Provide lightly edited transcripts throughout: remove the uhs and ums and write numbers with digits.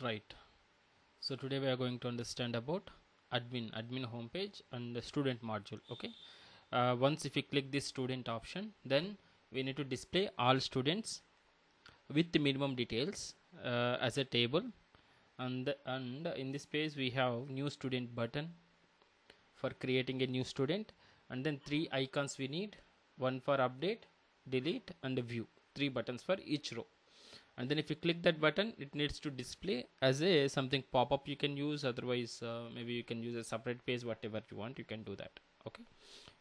Right. So today we are going to understand about admin homepage and the student module. Okay. Once if you click this student option, then we need to display all students with the minimum details as a table, and in this page we have new student button for creating a new student, and then three icons we need: one for update, delete, and view. Three buttons for each row. And then if you click that button, it needs to display as a something pop-up you can use. Otherwise maybe you can use a separate page, whatever you want, you can do that. Okay,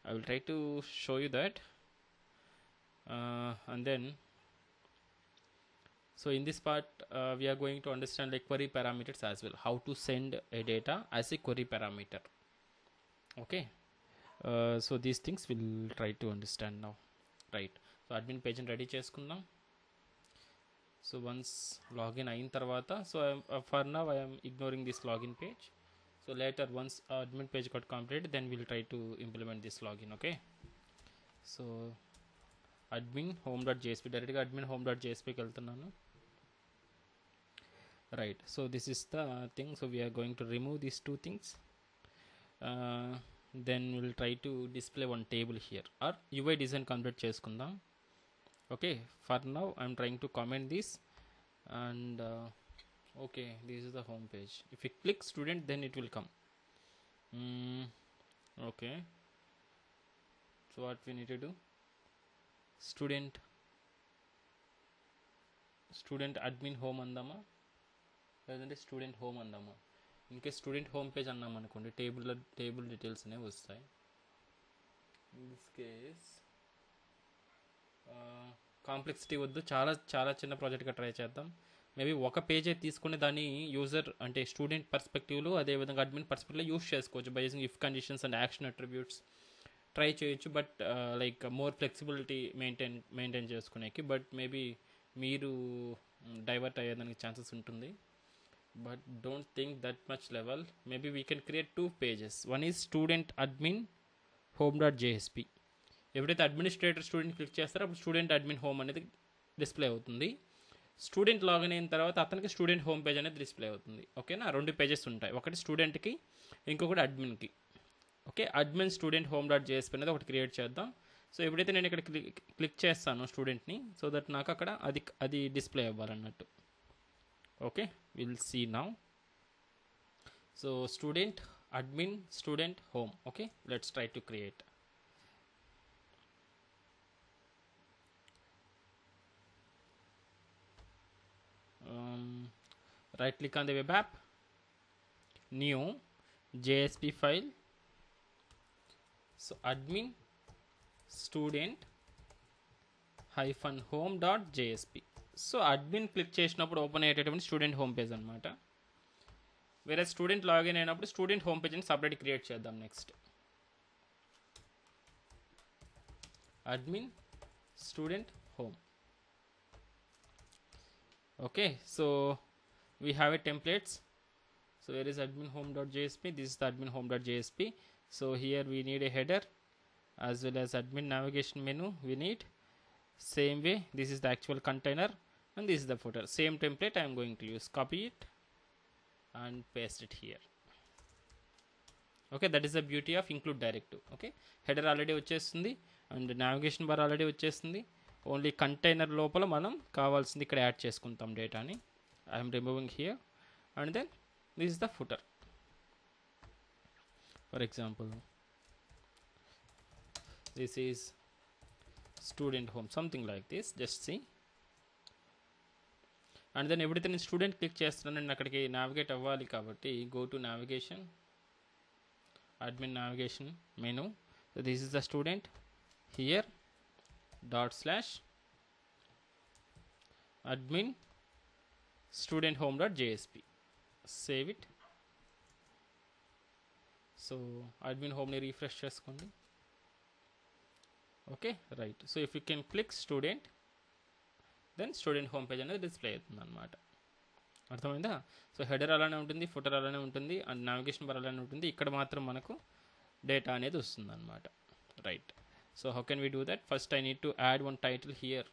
I will try to show you that. And then so in this part we are going to understand like query parameters as well, how to send a data as a query parameter. Okay, so these things we'll try to understand now. Right, so admin page ready cheskundam. So once login ayin tarvata, so for now I am ignoring this login page. So later once admin page got completed, then we'll try to implement this login. Okay, so admin home.jsp, direct ga admin home.jsp ki veltunnanu. Right, so this is the thing. So we are going to remove these two things. Then we'll try to display one table here, or UI design complete cheskundam. Okay, for now I'm trying to comment this, and okay, this is the home page. If you click student, then it will come. Okay, so what we need to do, student admin home andama, లేదంటే student home అందామా. In case student home page అన్నాం అనుకోండి, table details అనేవి వస్తాయి. In this case complexity వద్దు, చాలా చిన్న ప్రాజెక్ట్గా try చేద్దాం. మేబీ ఒక పేజే తీసుకుని దాన్ని యూజర్ అంటే స్టూడెంట్ పర్స్పెక్టివ్లో, అదేవిధంగా అడ్మిన్ పర్స్పెక్టివ్లో యూజ్ చేసుకోవచ్చు by using if conditions and action attributes try చేయొచ్చు. But like more flexibility maintain చేసుకునేకి. బట్ మేబీ మీరు డైవర్ట్ అయ్యేదానికి ఛాన్సెస్ ఉంటుంది. But don't think that much level. Maybe we can create 2 pages. One is student admin home.jsp. ఎప్పుడైతే administrator student click చేస్తారో అప్పుడు student admin home అనేది display అవుతుంది. Student login అయిన తర్వాత అతనికి స్టూడెంట్ హోమ్ పేజ్ అనేది డిస్ప్లే అవుతుంది. ఓకేనా, 2 pages ఉంటాయి, ఒకటి స్టూడెంట్కి, ఇంకొకటి అడ్మిన్కి. ఓకే, అడ్మిన్ స్టూడెంట్ home.jsp అనేది ఒకటి క్రియేట్ చేద్దాం. సో ఎప్పుడైతే నేను ఇక్కడ క్లిక్ చేస్తాను స్టూడెంట్ని, సో దట్ నాకు అక్కడ అది డిస్ప్లే అవ్వాలన్నట్టు. Okay, will see now. So student admin student home. Okay, let's try to create. Right click on the web app, new JSP file. So admin student -home.jsp. So admin click చేసినప్పుడు open అయ్యేటటువంటి student home page అనమాట. వేరే student login అయినప్పుడు student home పేజ్ని separate create చేద్దాం. Next admin student home. Okay, so we have a templates. So here is admin home.jsp, this is the admin home.jsp. So here we need a header as well as admin navigation menu we need. Same way, this is the actual container and this is the footer. Same template I am going to use. Copy it and paste it here. Okay, that is the beauty of include directive. Okay, header already వచ్చేస్తుంది and navigation bar already వచ్చేస్తుంది. Only container లోపల మనం కావాల్సింది ఇక్కడ add చేసుకుంటాం డేటాని. I am removing here, and then this is the footer. For example, this is student home, something like this. Just see. And then everything in student click చేస్తున్నాను, నేను అక్కడికి నావిగేట్ అవ్వాలి కాబట్టి go to navigation, admin navigation menu. So this is the student here, /admin student home.jsp. Save it. So admin home ni refresh cheskondi. Okay, right. So if you can click student, then student home page అనేది display అవుతుంది అనమాట. అర్థమైందా? So header అలానే ఉంటుంది, footer అలానే ఉంటుంది, and navigation bar అలానే ఉంటుంది. ఇక్కడ మాత్రం మనకు డేటా అనేది వస్తుంది అనమాట. Right, so how can we do that? First I need to add one title here.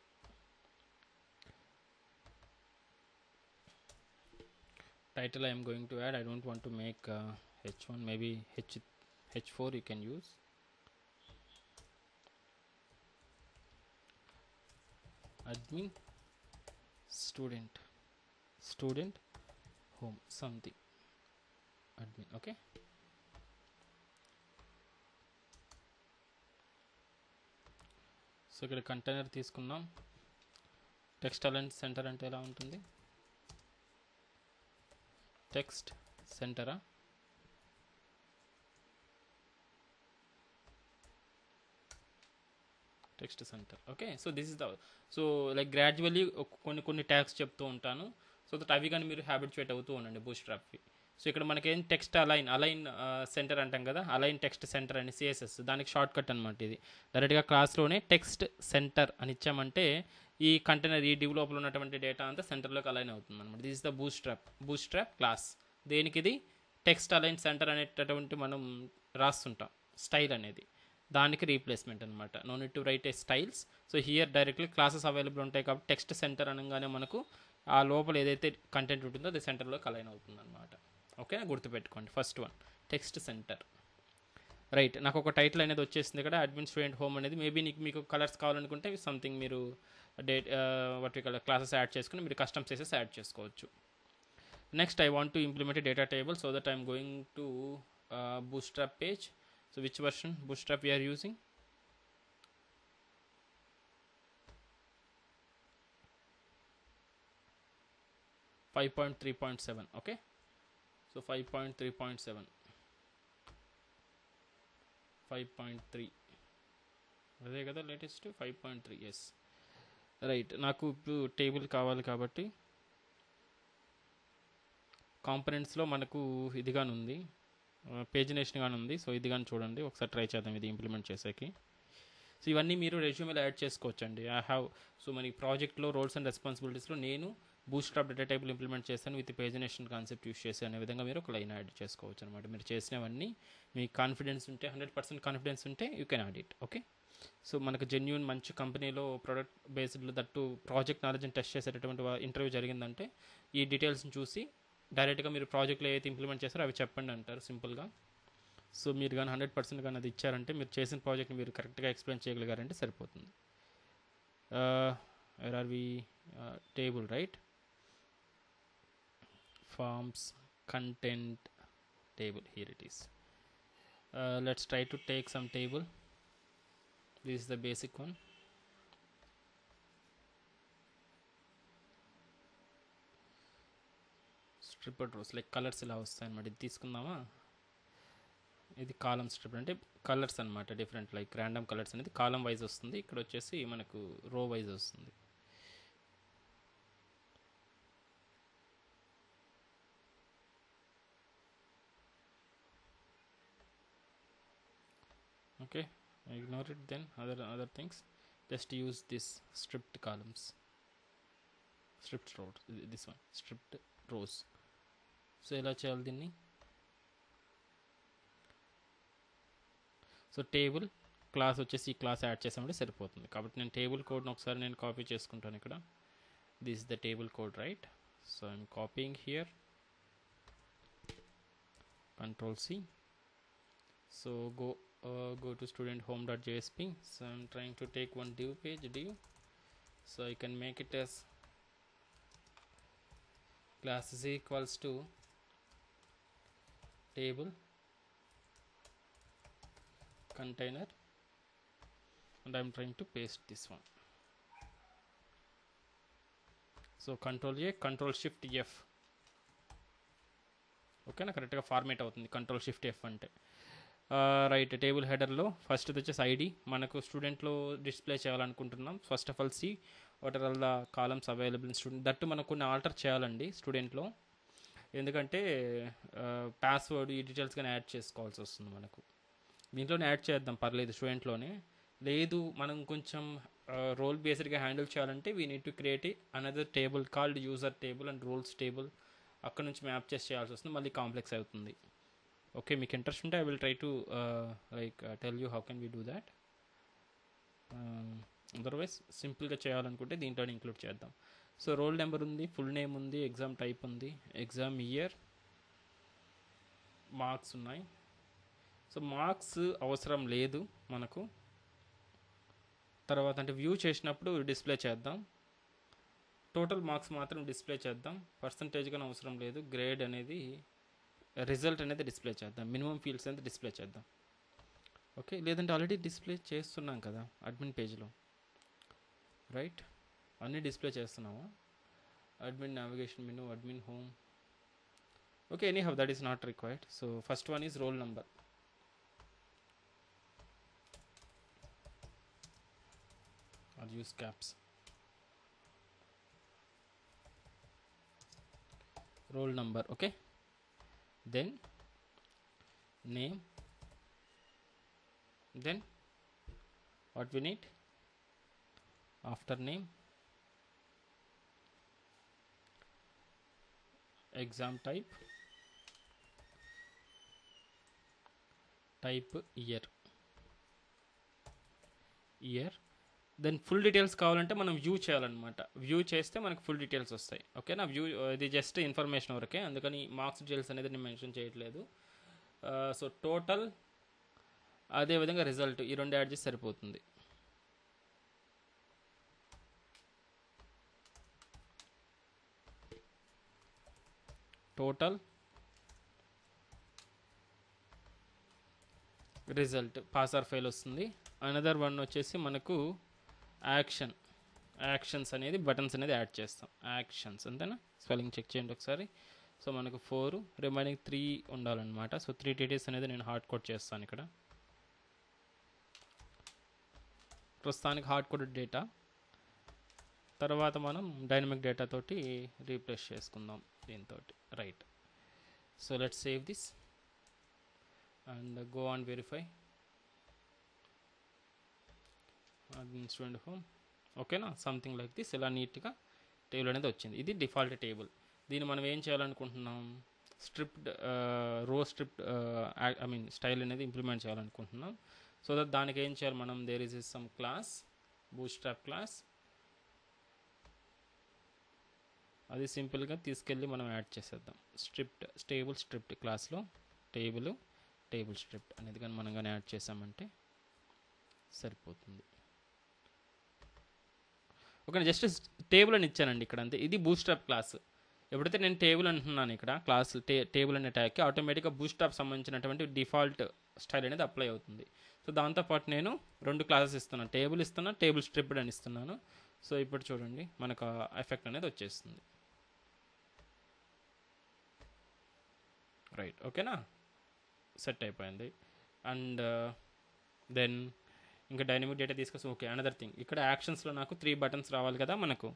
Title I am going to add, I don't want to make h1, maybe h4 you can use. Admin student home something admin. Okay, so ఇక్కడ container తీసుకున్నాం. Text align center అంటే ఎలా ఉంటుంది? Text సెంటరా? Text center. Okay, so this is the, so like gradually కొన్ని tags చెప్తూ ఉంటాను, so that అవి కానీ మీరు హ్యాబిట్యుయేట్ అవుతూ ఉండండి బూట్స్ట్రాప్కి. సో ఇక్కడ మనకేం టెక్స్ట్ అలైన్ సెంటర్ అంటాం కదా, అలైన్ టెక్స్ట్ సెంటర్ అని సిఎస్ఎస్, దానికి షార్ట్ కట్ అనమాట. ఇది డైరెక్ట్గా క్లాస్లోనే టెక్స్ట్ సెంటర్ అని ఇచ్చామంటే ఈ కంటైనర్, ఈ డివ్ లోపల ఉన్నటువంటి డేటా అంతా సెంటర్లోకి అలైన్ అవుతుంది అనమాట. This is the bootstrap class. దేనికి ఇది? టెక్స్ట్ అలైన్ సెంటర్ అనేటటువంటి మనం రాస్తుంటాం స్టైల్ అనేది, దానికి రీప్లేస్మెంట్ అనమాట. No need to write a styles. So here directly classes available ఉంటాయి కాబట్టి టెక్స్ట్ సెంటర్ అనగానే మనకు ఆ లోపల ఏదైతే కంటెంట్ ఉంటుందో అది సెంటర్లోకి అలైన్ అవుతుంది అనమాట. ఓకే, గుర్తుపెట్టుకోండి. First one text centre. Right, నాకు ఒక టైటిల్ అనేది వచ్చేసింది ఇక్కడ, అడ్మిన్ స్టూడెంట్ హోమ్ అనేది. మేబీ మీకు కలర్స్ కావాలనుకుంటే సంథింగ్ మీరు వాటి క్లాసెస్ యాడ్ చేసుకుని మీరు కస్టమ్ చేసేసి యాడ్ చేసుకోవచ్చు. Next I want to implement data table, so that I'm going to bootstrap page. So which version bootstrap we are using? Five point 3.7. Okay, so 5.3.7, 5.3 అదే కదా latest 5.3. Yes, right. నాకు ఇప్పుడు table కావాలి కాబట్టి కాంపనెంట్స్లో మనకు ఇది కానీ ఉంది, పేజినేషన్ కానీ ఉంది. సో ఇది కానీ చూడండి, ఒకసారి ట్రై చేద్దాం ఇది ఇంప్లిమెంట్ చేసేకి. సో ఇవన్నీ మీరు రెజ్యూమేలో యాడ్ చేసుకోవచ్చండి. ఐ హ్యావ్, సో మన ప్రాజెక్ట్లో రోల్స్ అండ్ రెస్పాన్సిబిలిటీస్లో నేను బూట్స్ట్రాప్ డేటా టైపులు ఇంప్లిమెంట్ చేస్తాను విత్ పేజినేషన్ కాన్సెప్ట్ యూస్ చేసి అనే విధంగా మీరు ఒక లైన్ యాడ్ చేసుకోవచ్చు అనమాట. మీరు చేసినవన్నీ మీకు కాన్ఫిడెన్స్ ఉంటే, 100% కాన్ఫిడెన్స్ ఉంటే you can add it. Okay, so మనకు జెన్యూన్ మంచి కంపెనీలో ప్రొడక్ట్ బేస్డ్ దట్టు ప్రాజెక్ట్ నాలెడ్జ్ని టెస్ట్ చేసేటటువంటి ఇంటర్వ్యూ జరిగిందంటే ఈ డీటెయిల్స్ని చూసి డైరెక్ట్గా మీరు ప్రాజెక్ట్లో ఏదైతే ఇంప్లిమెంట్ చేస్తారో అవి చెప్పండి అంటారు సింపుల్గా. సో మీరు కానీ 100% కానీ అది ఇచ్చారంటే, మీరు చేసిన ప్రాజెక్ట్ని మీరు కరెక్ట్గా ఎక్స్ప్లెయిన్ చేయగలిగారంటే సరిపోతుంది. Where are we? Table, right? Forms, content, table, here it is. Let's try to take some table. This is the basic one. Striped rows, like colours ఇలా వస్తాయి అనమాట. ఇది తీసుకుందామా? ఇది కాలమ్ స్ట్రిప్ అంటే కలర్స్ అనమాట, డిఫరెంట్ లైక్ ర్యాండమ్ కలర్స్ అనేది column wise వస్తుంది. ఇక్కడ వచ్చేసి మనకు రో వైజ్ వస్తుంది. Okay, ignore it then, other things. Just use this stripped columns, stripped rows, this one stripped rows. So ఎలా చేయాలి దీన్ని? సో టేబుల్ క్లాస్ వచ్చేసి ఈ క్లాస్ యాడ్ చేసామంటే సరిపోతుంది. కాబట్టి నేను టేబుల్ కోడ్ని ఒకసారి నేను కాపీ చేసుకుంటాను ఇక్కడ. This is the table code, right? So I'm copying here, Control-C. So go to student home.jsp. So I'm trying to take one div page, so I can make it as class is equals to table container, and I'm trying to paste this one. So Control-A, Control-Shift-F. ఓకేనా, కరెక్ట్గా format అవుతుంది Control-Shift-F అంటే. Right, table హెడర్లో first వచ్చేసి ID మనకు స్టూడెంట్లో display చేయాలనుకుంటున్నాం. First of all see what are all the columns available in student. That మనకు కొన్ని ఆల్టర్ చేయాలండి స్టూడెంట్లో, ఎందుకంటే పాస్వర్డ్ ఈ డీటెయిల్స్ కానీ యాడ్ చేసుకోవాల్సి వస్తుంది మనకు. దీంట్లోనే యాడ్ చేద్దాం పర్లేదు స్టూడెంట్లోనే. లేదు మనం కొంచెం రోల్ బేస్డ్గా హ్యాండిల్ చేయాలంటే we need to create another table called user table and roles table. అక్కడ నుంచి మ్యాప్ చేసి చేయాల్సి వస్తుంది, మళ్ళీ కాంప్లెక్స్ అవుతుంది. ఓకే, మీకు ఇంట్రెస్ట్ ఉంటే I will try to tell you how can we do that. Otherwise సింపుల్గా చేయాలనుకుంటే దీంట్లో ఇంక్లూడ్ చేద్దాం. సో రోల్ నెంబర్ ఉంది, ఫుల్ నేమ్ ఉంది, ఎగ్జామ్ టైప్ ఉంది, ఎగ్జామ్ ఇయర్, మార్క్స్ ఉన్నాయి. సో మార్క్స్ అవసరం లేదు మనకు. తర్వాత అంటే వ్యూ చేసినప్పుడు డిస్ప్లే చేద్దాం, టోటల్ మార్క్స్ మాత్రం డిస్ప్లే చేద్దాం, పర్సంటేజ్ కానీ అవసరం లేదు. గ్రేడ్ అనేది, రిజల్ట్ అనేది డిస్ప్లే చేద్దాం, మినిమం ఫీల్డ్స్ అనేది డిస్ప్లే చేద్దాం. ఓకే, లేదంటే ఆల్రెడీ డిస్ప్లే చేస్తున్నాం కదా అడ్మిన్ పేజ్లో, రైట్? అన్నీ డిస్ప్లే చేస్తున్నాము. Admin navigation menu, admin home. Okay, any how that is not required. So first one is roll number. I'll use caps. Roll number, okay. Then name. Then what we need? After name, exam type, year. Then full details కావాలంటే మనం view చేయాలన్నమాట. View చేస్తే మనకు full details వస్తాయి. ఓకేనా? View ఇది just information వరకే, అందుకని మార్క్స్ డీటెయిల్స్ అనేది నేను మెన్షన్ చేయట్లేదు. సో టోటల్, అదేవిధంగా రిజల్ట్, ఈ రెండు యాడ్ చేసి సరిపోతుంది. Total, result, pass or fail వస్తుంది. అనదర్ వన్ వచ్చేసి మనకు యాక్షన్స్ అనేది, బటన్స్ అనేది యాడ్ చేస్తాం. యాక్షన్స్ అంతేనా? స్పెల్లింగ్ చెక్ చేయండి ఒకసారి. సో మనకు 4, రిమైనింగ్ 3 ఉండాలన్నమాట. సో 3 డీటెయిల్స్ అనేది నేను హార్డ్ కోడ్ చేస్తాను ఇక్కడ. ప్రస్తుతానికి హార్డ్ కోడెడ్ డేటా, తర్వాత మనం డైనమిక్ డేటా తోటి రీప్లేస్ చేసుకుందాం దీంతో, right? So let's save this and go on verify. Student home, ఓకేనా? Something like this. ఇలా నీట్గా టేబుల్ అనేది వచ్చింది. ఇది డిఫాల్ట్ టేబుల్. దీన్ని మనం ఏం చేయాలనుకుంటున్నాం? స్ట్రిప్డ్ రో స్ట్రిప్డ్ స్టైల్ అనేది ఇంప్లిమెంట్ చేయాలనుకుంటున్నాం. సో దట్ దానికి ఏం చేయాలి మనం? There is some class, Bootstrap class. అది సింపుల్గా తీసుకెళ్ళి మనం యాడ్ చేసేద్దాం. టేబుల్ స్ట్రిప్డ్ క్లాస్లో టేబుల్ స్ట్రిప్డ్ అనేది కానీ మనం కానీ యాడ్ చేసామంటే సరిపోతుంది. ఓకే, జస్ట్ టేబుల్ అని ఇచ్చానండి ఇక్కడ, అంతే. ఇది బూట్స్ట్రాప్ క్లాస్. ఎప్పుడైతే నేను టేబుల్ అంటున్నాను ఇక్కడ, క్లాస్ టేబుల్ అనే ట్యాగ్కి ఆటోమేటిక్గా బూట్స్ట్రాప్ సంబంధించినటువంటి డిఫాల్ట్ స్టైల్ అనేది అప్లై అవుతుంది. సో దాంతోపాటు నేను 2 క్లాసెస్ ఇస్తున్నాను, టేబుల్ ఇస్తున్నాను, టేబుల్ స్ట్రిప్డ్ అని ఇస్తున్నాను. సో ఇప్పుడు చూడండి మనకు ఎఫెక్ట్ అనేది వచ్చేస్తుంది, రైట్? ఓకేనా? సెట్ అయిపోయింది. అండ్ దెన్ ఇంకా డైనమిక్ డేటా తీసుకొస్తాం. ఓకే, అనదర్ థింగ్, ఇక్కడ యాక్షన్స్లో నాకు 3 బటన్స్ రావాలి కదా మనకు.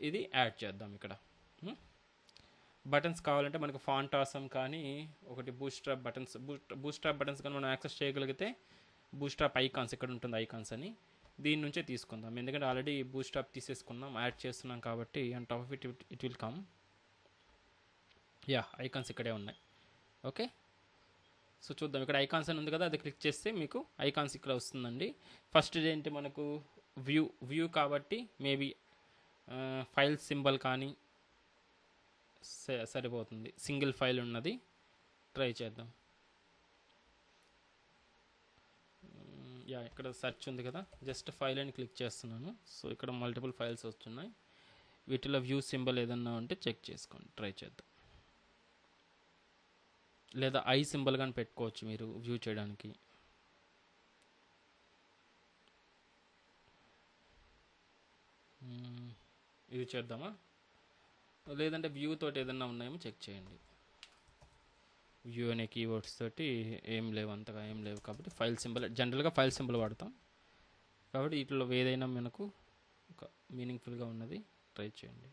ఇది యాడ్ చేద్దాం ఇక్కడ. బటన్స్ కావాలంటే మనకు ఫాంట్ ఆసమ్ కానీ, ఒకటి బూట్స్ట్రాప్ బటన్స్ కానీ మనం యాక్సెస్ చేయగలిగితే, బూట్స్ట్రాప్ ఐకాన్స్ ఇక్కడ ఉంటుంది, ఐకాన్స్ అని, దీని నుంచే తీసుకుందాం. ఎందుకంటే ఆల్రెడీ బూట్స్ట్రాప్ తీసేసుకున్నాం, యాడ్ చేస్తున్నాం కాబట్టి. And top of it will come. Yeah, icons ఇక్కడే ఉన్నాయి. ఓకే, సో చూద్దాం. ఇక్కడ ఐకాన్స్ అని ఉంది కదా, అది క్లిక్ చేస్తే మీకు ఐకాన్స్ ఇక్కడ వస్తుందండి. ఫస్ట్ ఏంటి మనకు? వ్యూ కాబట్టి మేబీ ఫైల్ సింబల్ కానీ సరిపోతుంది. సింగిల్ ఫైల్ ఉన్నది, ట్రై చేద్దాం. యా, ఇక్కడ సెర్చ్ ఉంది కదా, జస్ట్ ఫైల్ అని క్లిక్ చేస్తున్నాను. సో ఇక్కడ మల్టిపుల్ ఫైల్స్ వస్తున్నాయి. వీటిలో వ్యూ సింబల్ ఏదన్నా ఉంటే చెక్ చేసుకోండి, ట్రై చేద్దాం. లేదా ఐ సింబల్ కానీ పెట్టుకోవచ్చు మీరు వ్యూ చేయడానికి. ఇది చేద్దామా? లేదంటే వ్యూ తోటి ఏదన్నా ఉన్నాయేమో చెక్ చేయండి. వ్యూ అనే కీవర్డ్స్ తోటి ఏం లేవు, అంతగా ఏం లేవు. కాబట్టి ఫైల్ సింబల్, జనరల్గా ఫైల్ సింబల్ వాడతాం కాబట్టి వీటిలో ఏదైనా మనకు ఒక మీనింగ్ఫుల్గా ఉన్నది ట్రై చేయండి.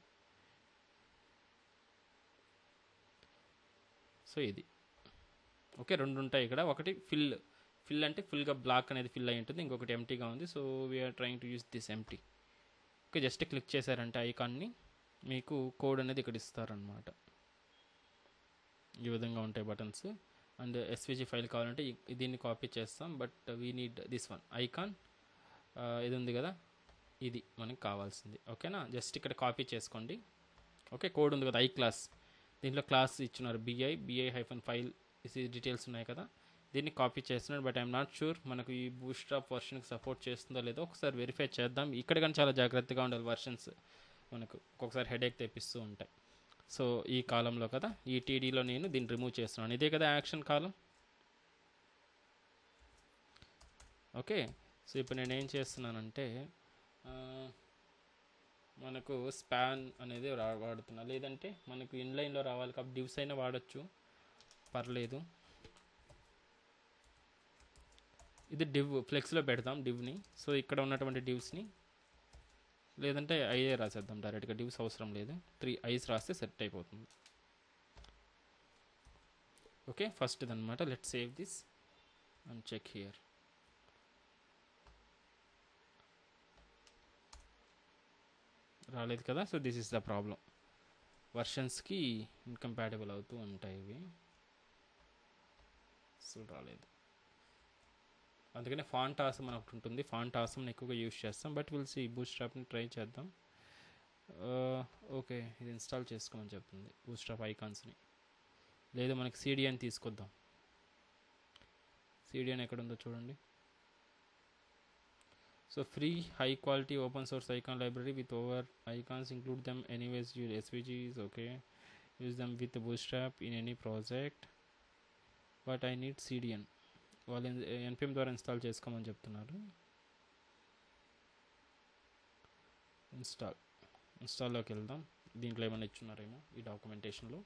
సో ఇది ఓకే, 2 ఉంటాయి ఇక్కడ. ఒకటి ఫిల్ అంటే ఫుల్గా బ్లాక్ అనేది ఫిల్ అయి ఉంటుంది, ఇంకొకటి ఎంటీగా ఉంది. So we're trying to use this empty. Okay, just click చేశారంటే ఐకాన్ని, మీకు కోడ్ అనేది ఇక్కడ ఇస్తారనమాట. ఈ విధంగా ఉంటాయి బటన్స్. అండ్ ఎస్విజి ఫైల్ కావాలంటే దీన్ని కాపీ చేస్తాం, but we need this one icon. ఇది ఉంది కదా, ఇది మనకు కావాల్సింది. ఓకేనా, జస్ట్ ఇక్కడ కాపీ చేసుకోండి. ఓకే, కోడ్ ఉంది కదా ఐ క్లాస్, దీంట్లో క్లాస్ ఇచ్చినారు bi-file డీటెయిల్స్ ఉన్నాయి కదా, దీన్ని కాపీ చేస్తున్నాడు. బట్ ఐఎమ్ నాట్ షూర్ మనకు ఈ బూట్స్ట్రాప్ వర్షన్కి సపోర్ట్ చేస్తుందో లేదో ఒకసారి వెరిఫై చేద్దాం. ఇక్కడ కానీ చాలా జాగ్రత్తగా ఉండాలి, వర్షన్స్ మనకు ఒక్కొక్కసారి హెడేక్ తెప్పిస్తూ ఉంటాయి. సో ఈ కాలంలో కదా, ఈ టీడీలో నేను దీన్ని రిమూవ్ చేస్తున్నాను. ఇదే కదా యాక్షన్ కాలం. ఓకే, సో ఇప్పుడు నేను ఏం చేస్తున్నానంటే మనకు స్పాన్ అనేది వాడుతున్నా, లేదంటే మనకు ఇన్లైన్లో రావాలి కాబట్టి డివ్స్ అయినా వాడచ్చు, పర్లేదు. ఇది డివ్ ఫ్లెక్స్లో పెడతాం డివ్ని. సో ఇక్కడ ఉన్నటువంటి డివ్స్ని, లేదంటే ఐఏ రాసేద్దాం డైరెక్ట్గా, డివ్స్ అవసరం లేదు, 3 ఐస్ రాస్తే సెట్ అయిపోతుంది. ఓకే, ఫస్ట్ అనమాట. Let save this and check here. రాలేదు కదా, so this is the problem. వర్షన్స్కి ఇన్కంపాటబుల్ అవుతూ ఉంటాయి ఇవి, సో రాలేదు. అందుకనే ఫాంట్ ఆసమ్ అని ఒకటి ఉంటుంది, ఫాంట్ ఆసమ్ని ఎక్కువగా యూజ్ చేస్తాం. బట్ విల్ సి బూట్స్ట్రాప్ని ట్రై చేద్దాం. ఓకే, ఇది ఇన్స్టాల్ చేసుకోమని చెప్తుంది బూట్స్ట్రాప్ ఐకాన్స్ని. లేదు మనకి సిడిఎన్ తీసుకొద్దాం. సిడిఎన్ ఎక్కడ ఉందో చూడండి. So free high quality open source icon library with over icons, include them anyways use SVGs. Okay, use them with bootstrap in any project, but I need CDN. వాళ్ళు npm ద్వారా install చేసుకోమని చెప్తున్నారు. ఇన్స్టాల్లోకి వెళ్దాం. దీంట్లో ఏమైనా ఇచ్చున్నారేమో ఈ డాక్యుమెంటేషన్లో.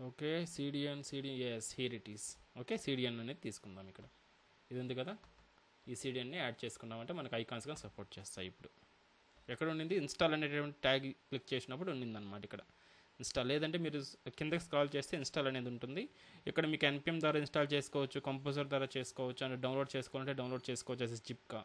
Okay, CDN is here it is. Okay, CDN అనేది తీసుకుందాం. ఇక్కడ ఇది ఉంది కదా, ఈ సిడిఎన్ని యాడ్ చేసుకున్నామంటే మనకు ఐకాన్స్గా సపోర్ట్ చేస్తాయి. ఇప్పుడు ఎక్కడ ఉండింది, ఇన్స్టాల్ అనేటువంటి ట్యాగ్ క్లిక్ చేసినప్పుడు ఉండిందన్నమాట ఇక్కడ ఇన్స్టాల్. లేదంటే మీరు కిందకి స్క్రాల్ చేస్తే ఇన్స్టాల్ అనేది ఉంటుంది. ఇక్కడ మీకు npm ద్వారా ఇన్స్టాల్ చేసుకోవచ్చు, కంపోజర్ ద్వారా చేసుకోవచ్చు, అండ్ డౌన్లోడ్ చేసుకోవాలంటే డౌన్లోడ్ చేసుకోవచ్చు యాజ్ జిప్గా.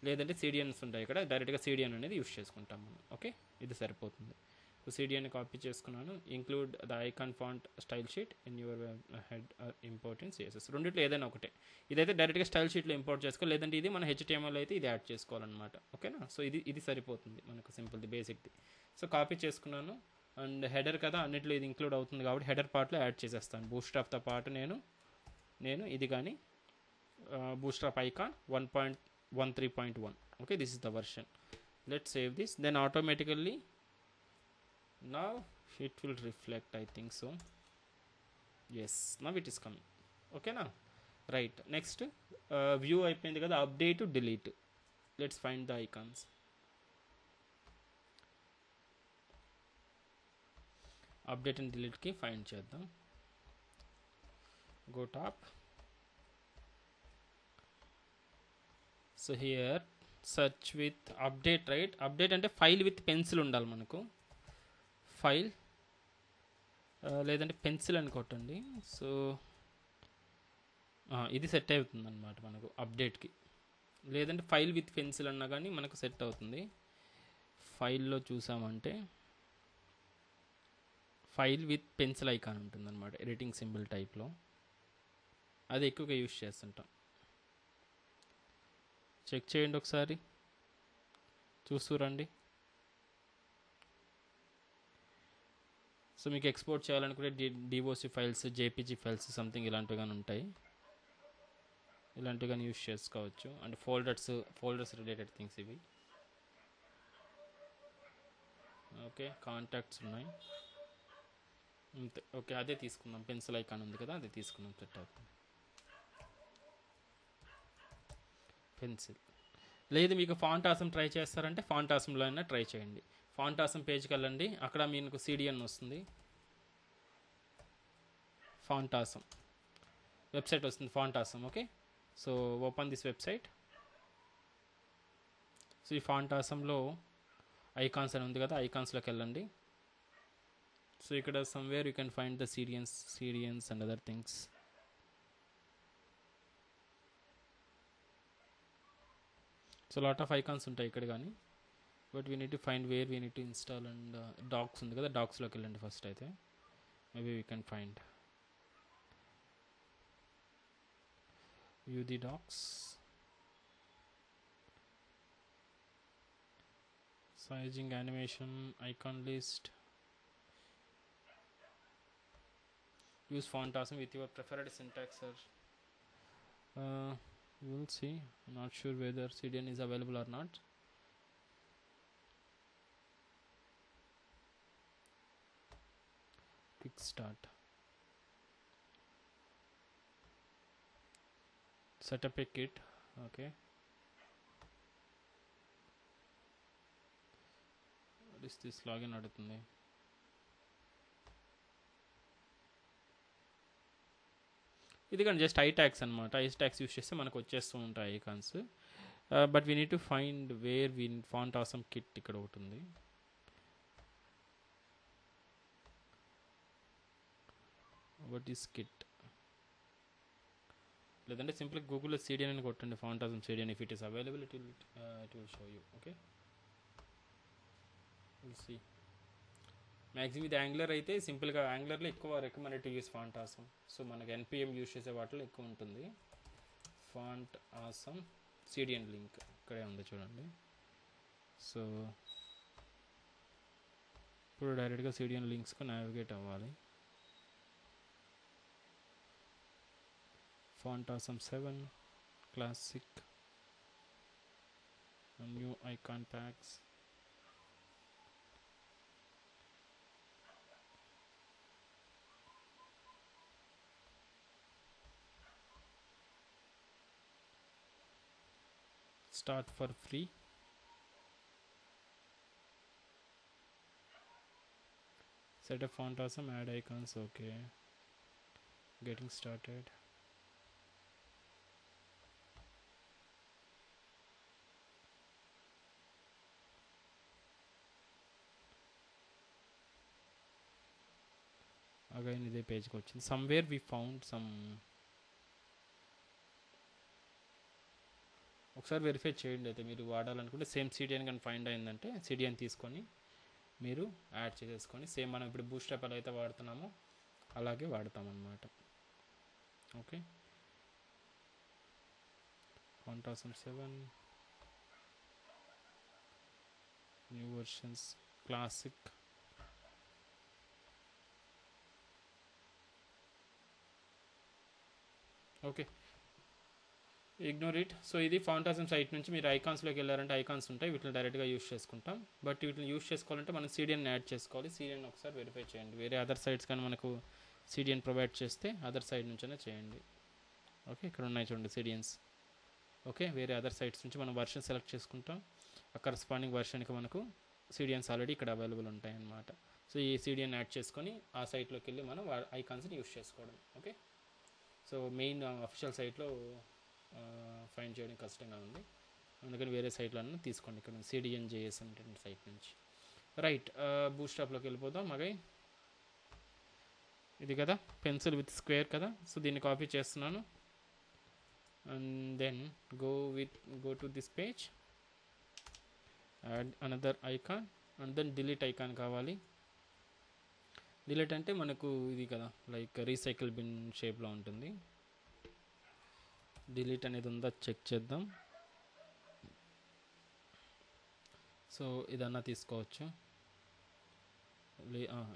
లేదంటే సిడిఎన్స్ ఉంటాయి ఇక్కడ, డైరెక్ట్గా సిడిఎన్ అనేది యూస్ చేసుకుంటాం మనం. ఓకే, ఇది సరిపోతుంది. సో సిడిఎన్ని కాపీ చేసుకున్నాను. Include the icon font style sheet in your head import in CSS. రెండిట్లో ఏదైనా ఒకటే. ఇదైతే డైరెక్ట్గా స్టైల్ షీట్లో ఇంపోర్ట్ చేసుకోవాలి, లేదంటే ఇది మన HTML అయితే ఇది యాడ్ చేసుకోవాలన్నమాట. ఓకేనా, సో ఇది సరిపోతుంది మనకు, సింపుల్ది, బేసిక్ది. సో కాపీ చేసుకున్నాను. అండ్ హెడర్ కదా, అన్నిట్లో ఇది ఇంక్లూడ్ అవుతుంది కాబట్టి హెడర్ పార్ట్లో యాడ్ చేసేస్తాను. బూట్స్ట్రాప్తో పాటు నేను ఇది కానీ Bootstrap icon 1.13.1. Okay, this is the version. Let save this. Then automatically now it will reflect, I think so. Yes, now it is coming. Okay na, right. Next view అయిపోయింది కదా, update delete. Let's find the icons. update and delete కి find చేద్దాం. go top. so here search with update, right? update అంటే file with pencil ఉండాలి మనకు. File లేదంటే pencil అని కొట్టండి. సో ఇది సెట్ అవుతుంది అనమాట మనకు అప్డేట్కి. లేదంటే ఫైల్ విత్ పెన్సిల్ అన్నా కానీ మనకు సెట్ అవుతుంది. ఫైల్లో చూసామంటే ఫైల్ విత్ పెన్సిల్ ఐకాన్ ఉంటుంది అనమాట, ఎడిటింగ్ సింబల్ టైప్లో. అది ఎక్కువగా యూజ్ చేస్తుంటాం. చెక్ చేయండి ఒకసారి, చూస్తూ రండి. సో మీకు ఎక్స్పోర్ట్ చేయాలనుకుంటే DOC files, JPG files something ఇలాంటివి కానీ ఉంటాయి, ఇలాంటివి కానీ యూస్ చేసుకోవచ్చు. అండ్ ఫోల్డర్స్ రిలేటెడ్ థింగ్స్ ఇవి. ఓకే, కాంటాక్ట్స్ ఉన్నాయి అంతే. ఓకే, అదే తీసుకుందాం. పెన్సిల్ ఐకాన్ ఉంది కదా, అదే తీసుకుందాం, సెట్ అవుతుంది. పెన్సిల్. లేదు మీకు ఫాంట్ ఆసమ్ ట్రై చేస్తారంటే ఫాంట్ ఆసమ్లో అయినా ట్రై చేయండి. ఫాంట్ ఆసమ్ పేజ్కి వెళ్ళండి, అక్కడ మీకు సిడిఎన్ వస్తుంది, ఫాంట్ ఆసమ్ వెబ్సైట్ వస్తుంది, font awesome. Okay, so open this website. So ఈ ఫాంట్ ఆసమ్లో ఐకాన్స్ అని ఉంది కదా, ఐకాన్స్లోకి వెళ్ళండి. సో ఇక్కడ somewhere you can find the CDNs and other things. So lot of icons ఉంటాయి ఇక్కడ కానీ, but we need to find where we need to install. And docs ఉంది కదా, డాక్స్లోకి వెళ్ళండి ఫస్ట్. అయితే maybe we can find. view the docs, sizing, animation, icon list, use font awesome with your preferred syntax, sir. We'll see. Not sure whether CDN is available or not. Quick start. Set up a kit. Okay. What is this login adutundi? ఇది కానీ just I tags అనమాట. I tags use చేస్తే మనకు వచ్చేస్తూ ఉంటాయి icons. But we need to find where we Font Awesome kit ఇక్కడ ఒకటి ఉంది. What is kit? లేదంటే సింపుల్ గూగుల్లో సిడిఎన్ అని కొట్టండి, Font Awesome CDN. If it is available it will show you. Okay, will see. Maximum ఇది Angular అయితే సింపుల్గా యాంగులర్లో ఎక్కువ recommended to use Font Awesome. So మనకు ఎన్పిఎం యూస్ చేసే వాటిలో ఎక్కువ ఉంటుంది. ఫాంట్ ఆసమ్ సిడిఎన్ లింక్ ఇక్కడే ఉంది చూడండి. సో ఇప్పుడు డైరెక్ట్గా సిడిఎన్ లింక్స్కి నావిగేట్ అవ్వాలి. Font awesome 7 classic, new icon packs. Start for free. Set up font awesome, add icons. Okay, getting started. Again ఇదే పేజ్కి వచ్చింది. somewhere we found some. ఒకసారి వెరిఫై చేయండి. అయితే మీరు వాడాలనుకుంటే సేమ్ సిడిఎన్ కానీ ఫైండ్ అయిందంటే సిడిఎన్ తీసుకొని మీరు యాడ్ చేసేసుకొని సేమ్ మనం ఇప్పుడు బూస్ట్రాప్ ఎలా అయితే వాడుతున్నామో అలాగే వాడతామన్నమాట. Okay, font awesome 7 new versions classic. Okay, ignore it. So ఇది ఫాంట్ ఆసమ్ సైట్ నుంచి మీరు ఐకాన్స్లోకి వెళ్ళారంటే ఐకాన్స్ ఉంటాయి, వీటిని డైరెక్ట్గా యూస్ చేసుకుంటాం. బట్ వీటిని యూస్ చేసుకోవాలంటే మనం సిడిఎన్ యాడ్ చేసుకోవాలి. సిడిఎన్ ఒకసారి వెరిఫై చేయండి. వేరే అదర్ సైట్స్ కానీ మనకు సిడిఎన్ ప్రొవైడ్ చేస్తే అదర్ సైడ్ నుంచైనా చేయండి. ఓకే, ఇక్కడ ఉన్నాయి చూడండి సిడిఎన్స్. ఓకే, వేరే అదర్ సైట్స్ నుంచి మనం వర్షన్ సెలెక్ట్ చేసుకుంటాం. ఆ కరస్పాండింగ్ వర్షన్కి మనకు సిడిఎన్స్ ఆల్రెడీ ఇక్కడ అవైలబుల్ ఉంటాయి అన్నమాట. సో ఈ సిడిఎన్ యాడ్ చేసుకొని ఆ సైట్లోకి వెళ్ళి మనం ఐకాన్స్ని యూస్ చేసుకోవడం. ఓకే, సో మెయిన్ అఫీషియల్ సైట్లో ఫైండ్ చేయడం కష్టంగా ఉంది, అందుకని వేరే సైట్లను తీసుకోండి. ఇక్కడ సిడిఎన్ జేఎస్ అనేటువంటి సైట్ నుంచి. రైట్, బూస్ట్రాప్లోకి వెళ్ళిపోదాం. అగైన్ ఇది కదా పెన్సిల్ విత్ స్క్వేర్ కదా. సో దీన్ని కాపీ చేస్తున్నాను. And then go to this page, add another icon and then delete icon కావాలి. డిలీట్ అంటే మనకు ఇది కదా లైక్ రీసైకిల్ బిన్ షేప్లో ఉంటుంది. డిలీట్ అనేది ఉందా చెక్ చేద్దాం. సో ఇదన్నా తీసుకోవచ్చు.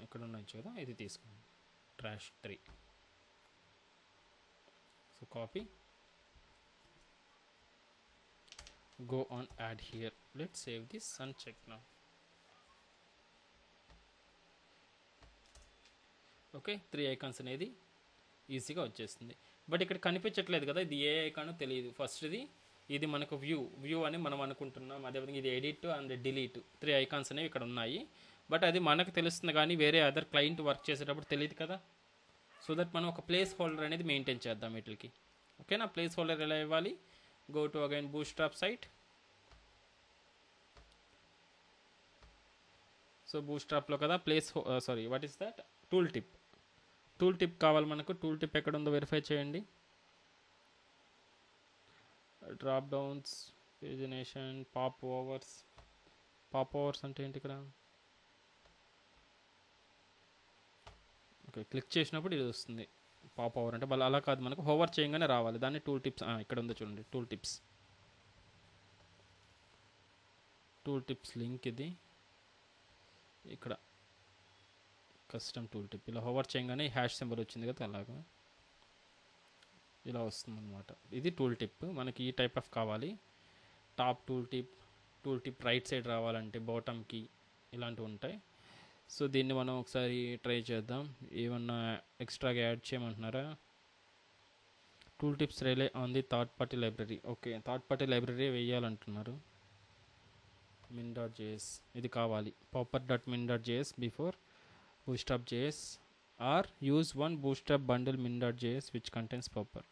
ఇక్కడ ఉన్నాయి కదా, ఇది తీసుకోండి. Trash 3. So copy, go on add here. Let's save this and check now. Okay, 3 icons అనేది ఈజీగా వచ్చేస్తుంది. బట్ ఇక్కడ కనిపించట్లేదు కదా, ఇది ఏ ఐకానో తెలియదు. ఫస్ట్ది ఇది మనకు వ్యూ అని మనం అనుకుంటున్నాం. అదేవిధంగా ఇది ఎడిట్ అండ్ డిలీట్ 3 ఐకాన్స్ అనేవి ఇక్కడ ఉన్నాయి. బట్ అది మనకు తెలుస్తుంది కానీ వేరే అదర్ క్లయింట్ వర్క్ చేసేటప్పుడు తెలియదు కదా. సో దట్ మనం ఒక ప్లేస్ హోల్డర్ అనేది మెయింటైన్ చేద్దాం వీటికి. ఓకేనా, ప్లేస్ హోల్డర్ ఎలా ఇవ్వాలి? Go to again bootstrap site. So బూస్ట్రాప్లో కదా what is that? Tooltip కావాలి మనకు. టూల్ టిప్ ఎక్కడ ఉందో వెరిఫై చేయండి. Dropdowns, pagination, popovers అంటే ఏంటి ఇక్కడ? ఓకే, క్లిక్ చేసినప్పుడు ఇది వస్తుంది. పాప్ ఓవర్ అంటే అలా కాదు, మనకు హోవర్ చేయగానే రావాలి. దాన్ని టూల్ టిప్స్ ఇక్కడ ఉందో చూడండి, టూల్ టిప్స్ లింక్ ఇది. ఇక్కడ కస్టమ్ టూల్ టిప్ ఇలా హోవర్ చేయగానే హ్యాష్ సింబల్ వచ్చింది కదా, అలాగా ఇలా వస్తుంది అనమాట. ఇది టూల్ టిప్. మనకి ఈ టైప్ ఆఫ్ కావాలి. Top tool tip right side రావాలంటే బాటమ్కి ఇలాంటివి ఉంటాయి. సో దీన్ని మనం ఒకసారి ట్రై చేద్దాం. ఏమన్నా ఎక్స్ట్రాగా యాడ్ చేయమంటున్నారా? Tooltips rely on the third party library. Okay, third party library వేయాలంటున్నారు. min.js ఇది కావాలి. popper.min.js before bootstrap.js or use one bootstrap bundle min.js which contains popper.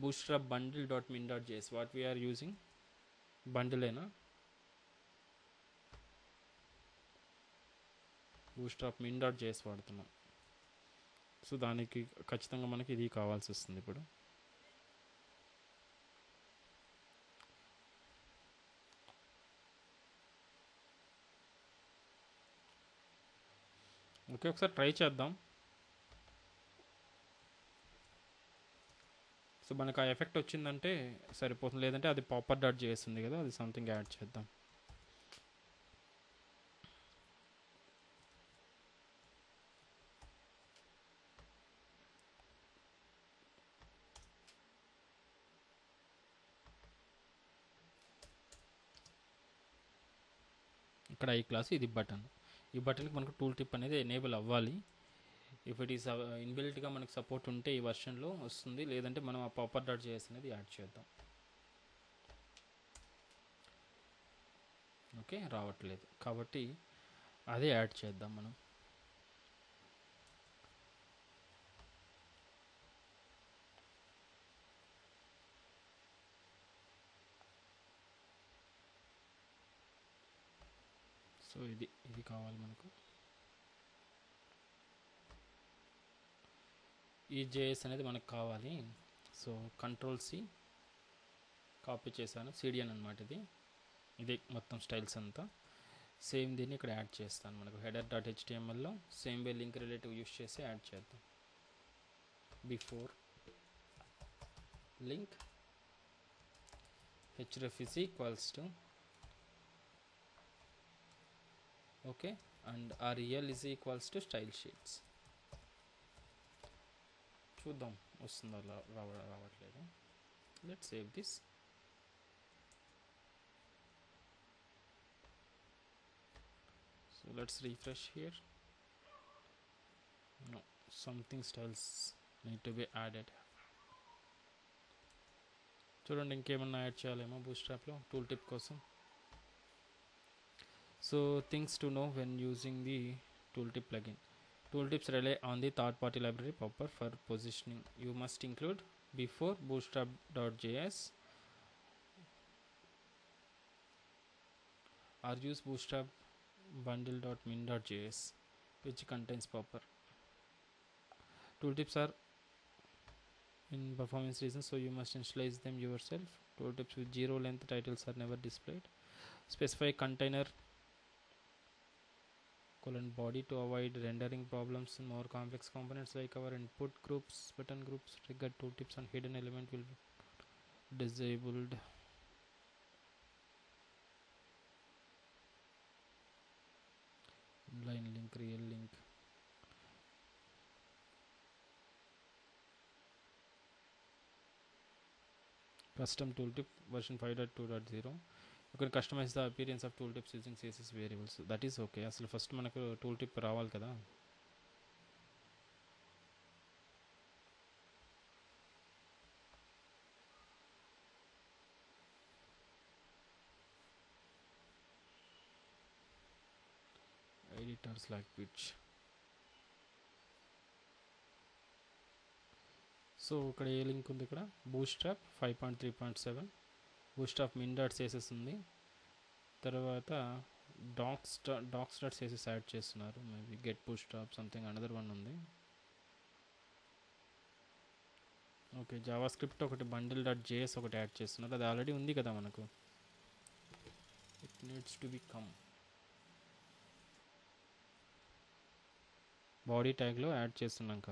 bootstrap bundle.min.js what we are using bundle ena bootstrap min.js వాడుతున్నాం. So దానికి ఖచ్చితంగా మనకి ఇది కావాల్సి వస్తుంది ఇప్పుడు. ఓకే, ఒకసారి ట్రై చేద్దాం. సో మనకు ఆ ఎఫెక్ట్ వచ్చిందంటే సరిపోతుంది, లేదంటే అది popper.js ఉంది కదా, అది సంథింగ్ యాడ్ చేద్దాం. ఇక్కడ ఈ క్లాస్, ఇది బటన్. ఈ బటన్కి మనకు టూల్ టిప్ అనేది ఎనేబుల్ అవ్వాలి. ఇఫ్ ఇట్ ఈస్ ఇన్బిల్ట్గా మనకు సపోర్ట్ ఉంటే ఈ వర్షన్లో వస్తుంది, లేదంటే మనం ఆ popper.js అనేది యాడ్ చేద్దాం. ఓకే, రావట్లేదు కాబట్టి అదే యాడ్ చేద్దాం మనం. సో ఇది కావాలి మనకు. ఈ జేఎస్ అనేది మనకు కావాలి. సో Ctrl+C కాపీ చేశాను, CDN అనమాట ఇది మొత్తం స్టైల్స్ అంతా. సేమ్ దీన్ని ఇక్కడ యాడ్ చేస్తాను. మనకు header.htmlలో same way link relative use చేసి యాడ్ చేద్దాం. Before link href is equals to okay and rel is equals to style sheets. చూద్దాం వస్తుందో రావట్లేదు. Let's save this. So let's refresh here. No, something styles need to be added. చూడండి, ఇంకేమన్నా add చేయాలేమో బూట్స్ట్రాప్లో tooltip కోసం. So things to know when using the tooltip plugin. Tooltips rely on the third-party library Popper for positioning. You must include before bootstrap.js or use bootstrap bundle.min.js which contains Popper. Tooltips are in performance reasons, so you must initialize them yourself. Tooltips with 0 length titles are never displayed. Specify container body to avoid rendering problems in more complex components like our input groups, button groups. Trigger tooltips on hidden element will be disabled. Line link, real link. Custom tooltip version 5.2.0. You can customize the appearance of tooltips using CSS variables. That is okay. అసలు first మనకు tool tip రావాలి కదా. Editors like which. So ఇక్కడ ఏ link ఉంది? ఇక్కడ bootstrap 5.3.7 bootstrap min.css ఉంది. తర్వాత docs.css add చేస్తున్నారు. Maybe get bootstrap something another one ఉంది. ఓకే, జావా స్క్రిప్ట్ ఒకటి bundle.js ఒకటి యాడ్ చేస్తున్నారు. అది ఆల్రెడీ ఉంది కదా మనకు. It needs to be come. Body ట్యాగ్లో యాడ్ చేస్తున్నాక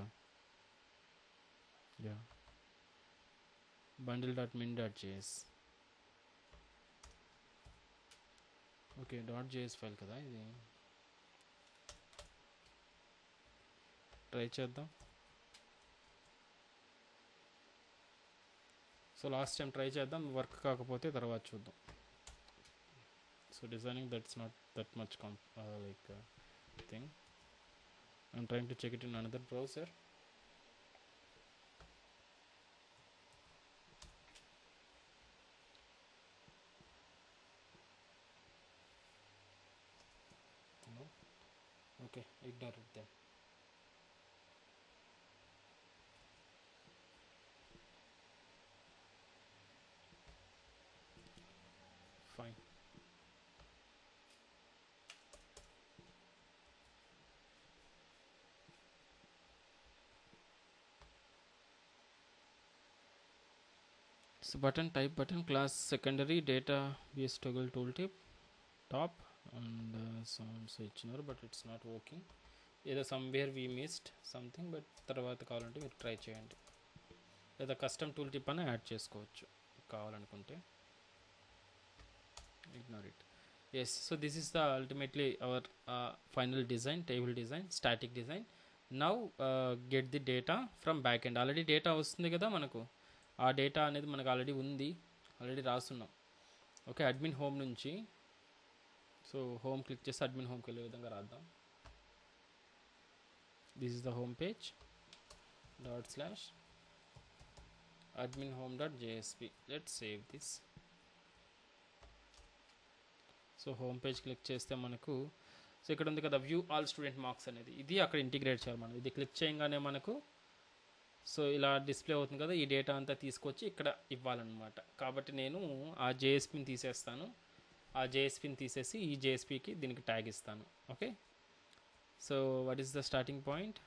yeah, bundle.min.js. Okay .js file కదా ఇది, ట్రై చేద్దాం. సో లాస్ట్ టైం ట్రై చేద్దాం, వర్క్ కాకపోతే తర్వాత చూద్దాం. So designing that's not that much like thing. I'm trying to check it in another browser. No? Okay, ignore it then. Fine. So button type button class secondary data base toggle tooltip top and sounds ignore, but it's not working. Either somewhere we missed something, but తర్వాత కావాలంటే మీరు try చేయండి, లేదా custom tool tip అని add చేసుకోవచ్చు కావాలనుకుంటే. Ignore it. Yes, so this is the ultimately our final design, table design, static design. Now get the data from backend. Already data వస్తుంది కదా మనకు, ఆ డేటా అనేది మనకు ఆల్రెడీ ఉంది, ఆల్రెడీ రాస్తున్నాం. ఓకే, అడ్మిన్ హోమ్ నుంచి, సో హోమ్ క్లిక్ చేసి అడ్మిన్ హోమ్కి వెళ్ళే విధంగా రాద్దాం. This is the home page ./admin home.jsp. Let's save this. So home page click చేస్తే మనకు, సో ఇక్కడ ఉంది కదా వ్యూ ఆల్ స్టూడెంట్ మార్క్స్ అనేది, ఇది అక్కడ ఇంటిగ్రేట్ చేయాలి మనం. ఇది క్లిక్ చేయగానే మనకు సో ఇలా డిస్ప్లే అవుతుంది కదా, ఈ డేటా అంతా తీసుకొచ్చి ఇక్కడ ఇవ్వాలన్నమాట. కాబట్టి నేను ఆ జేఎస్పీని తీసేస్తాను, ఆ జేఎస్పీని తీసేసి ఈ జేఎస్పీకి దీనికి ట్యాగ్ ఇస్తాను. Okay, so what is the starting point?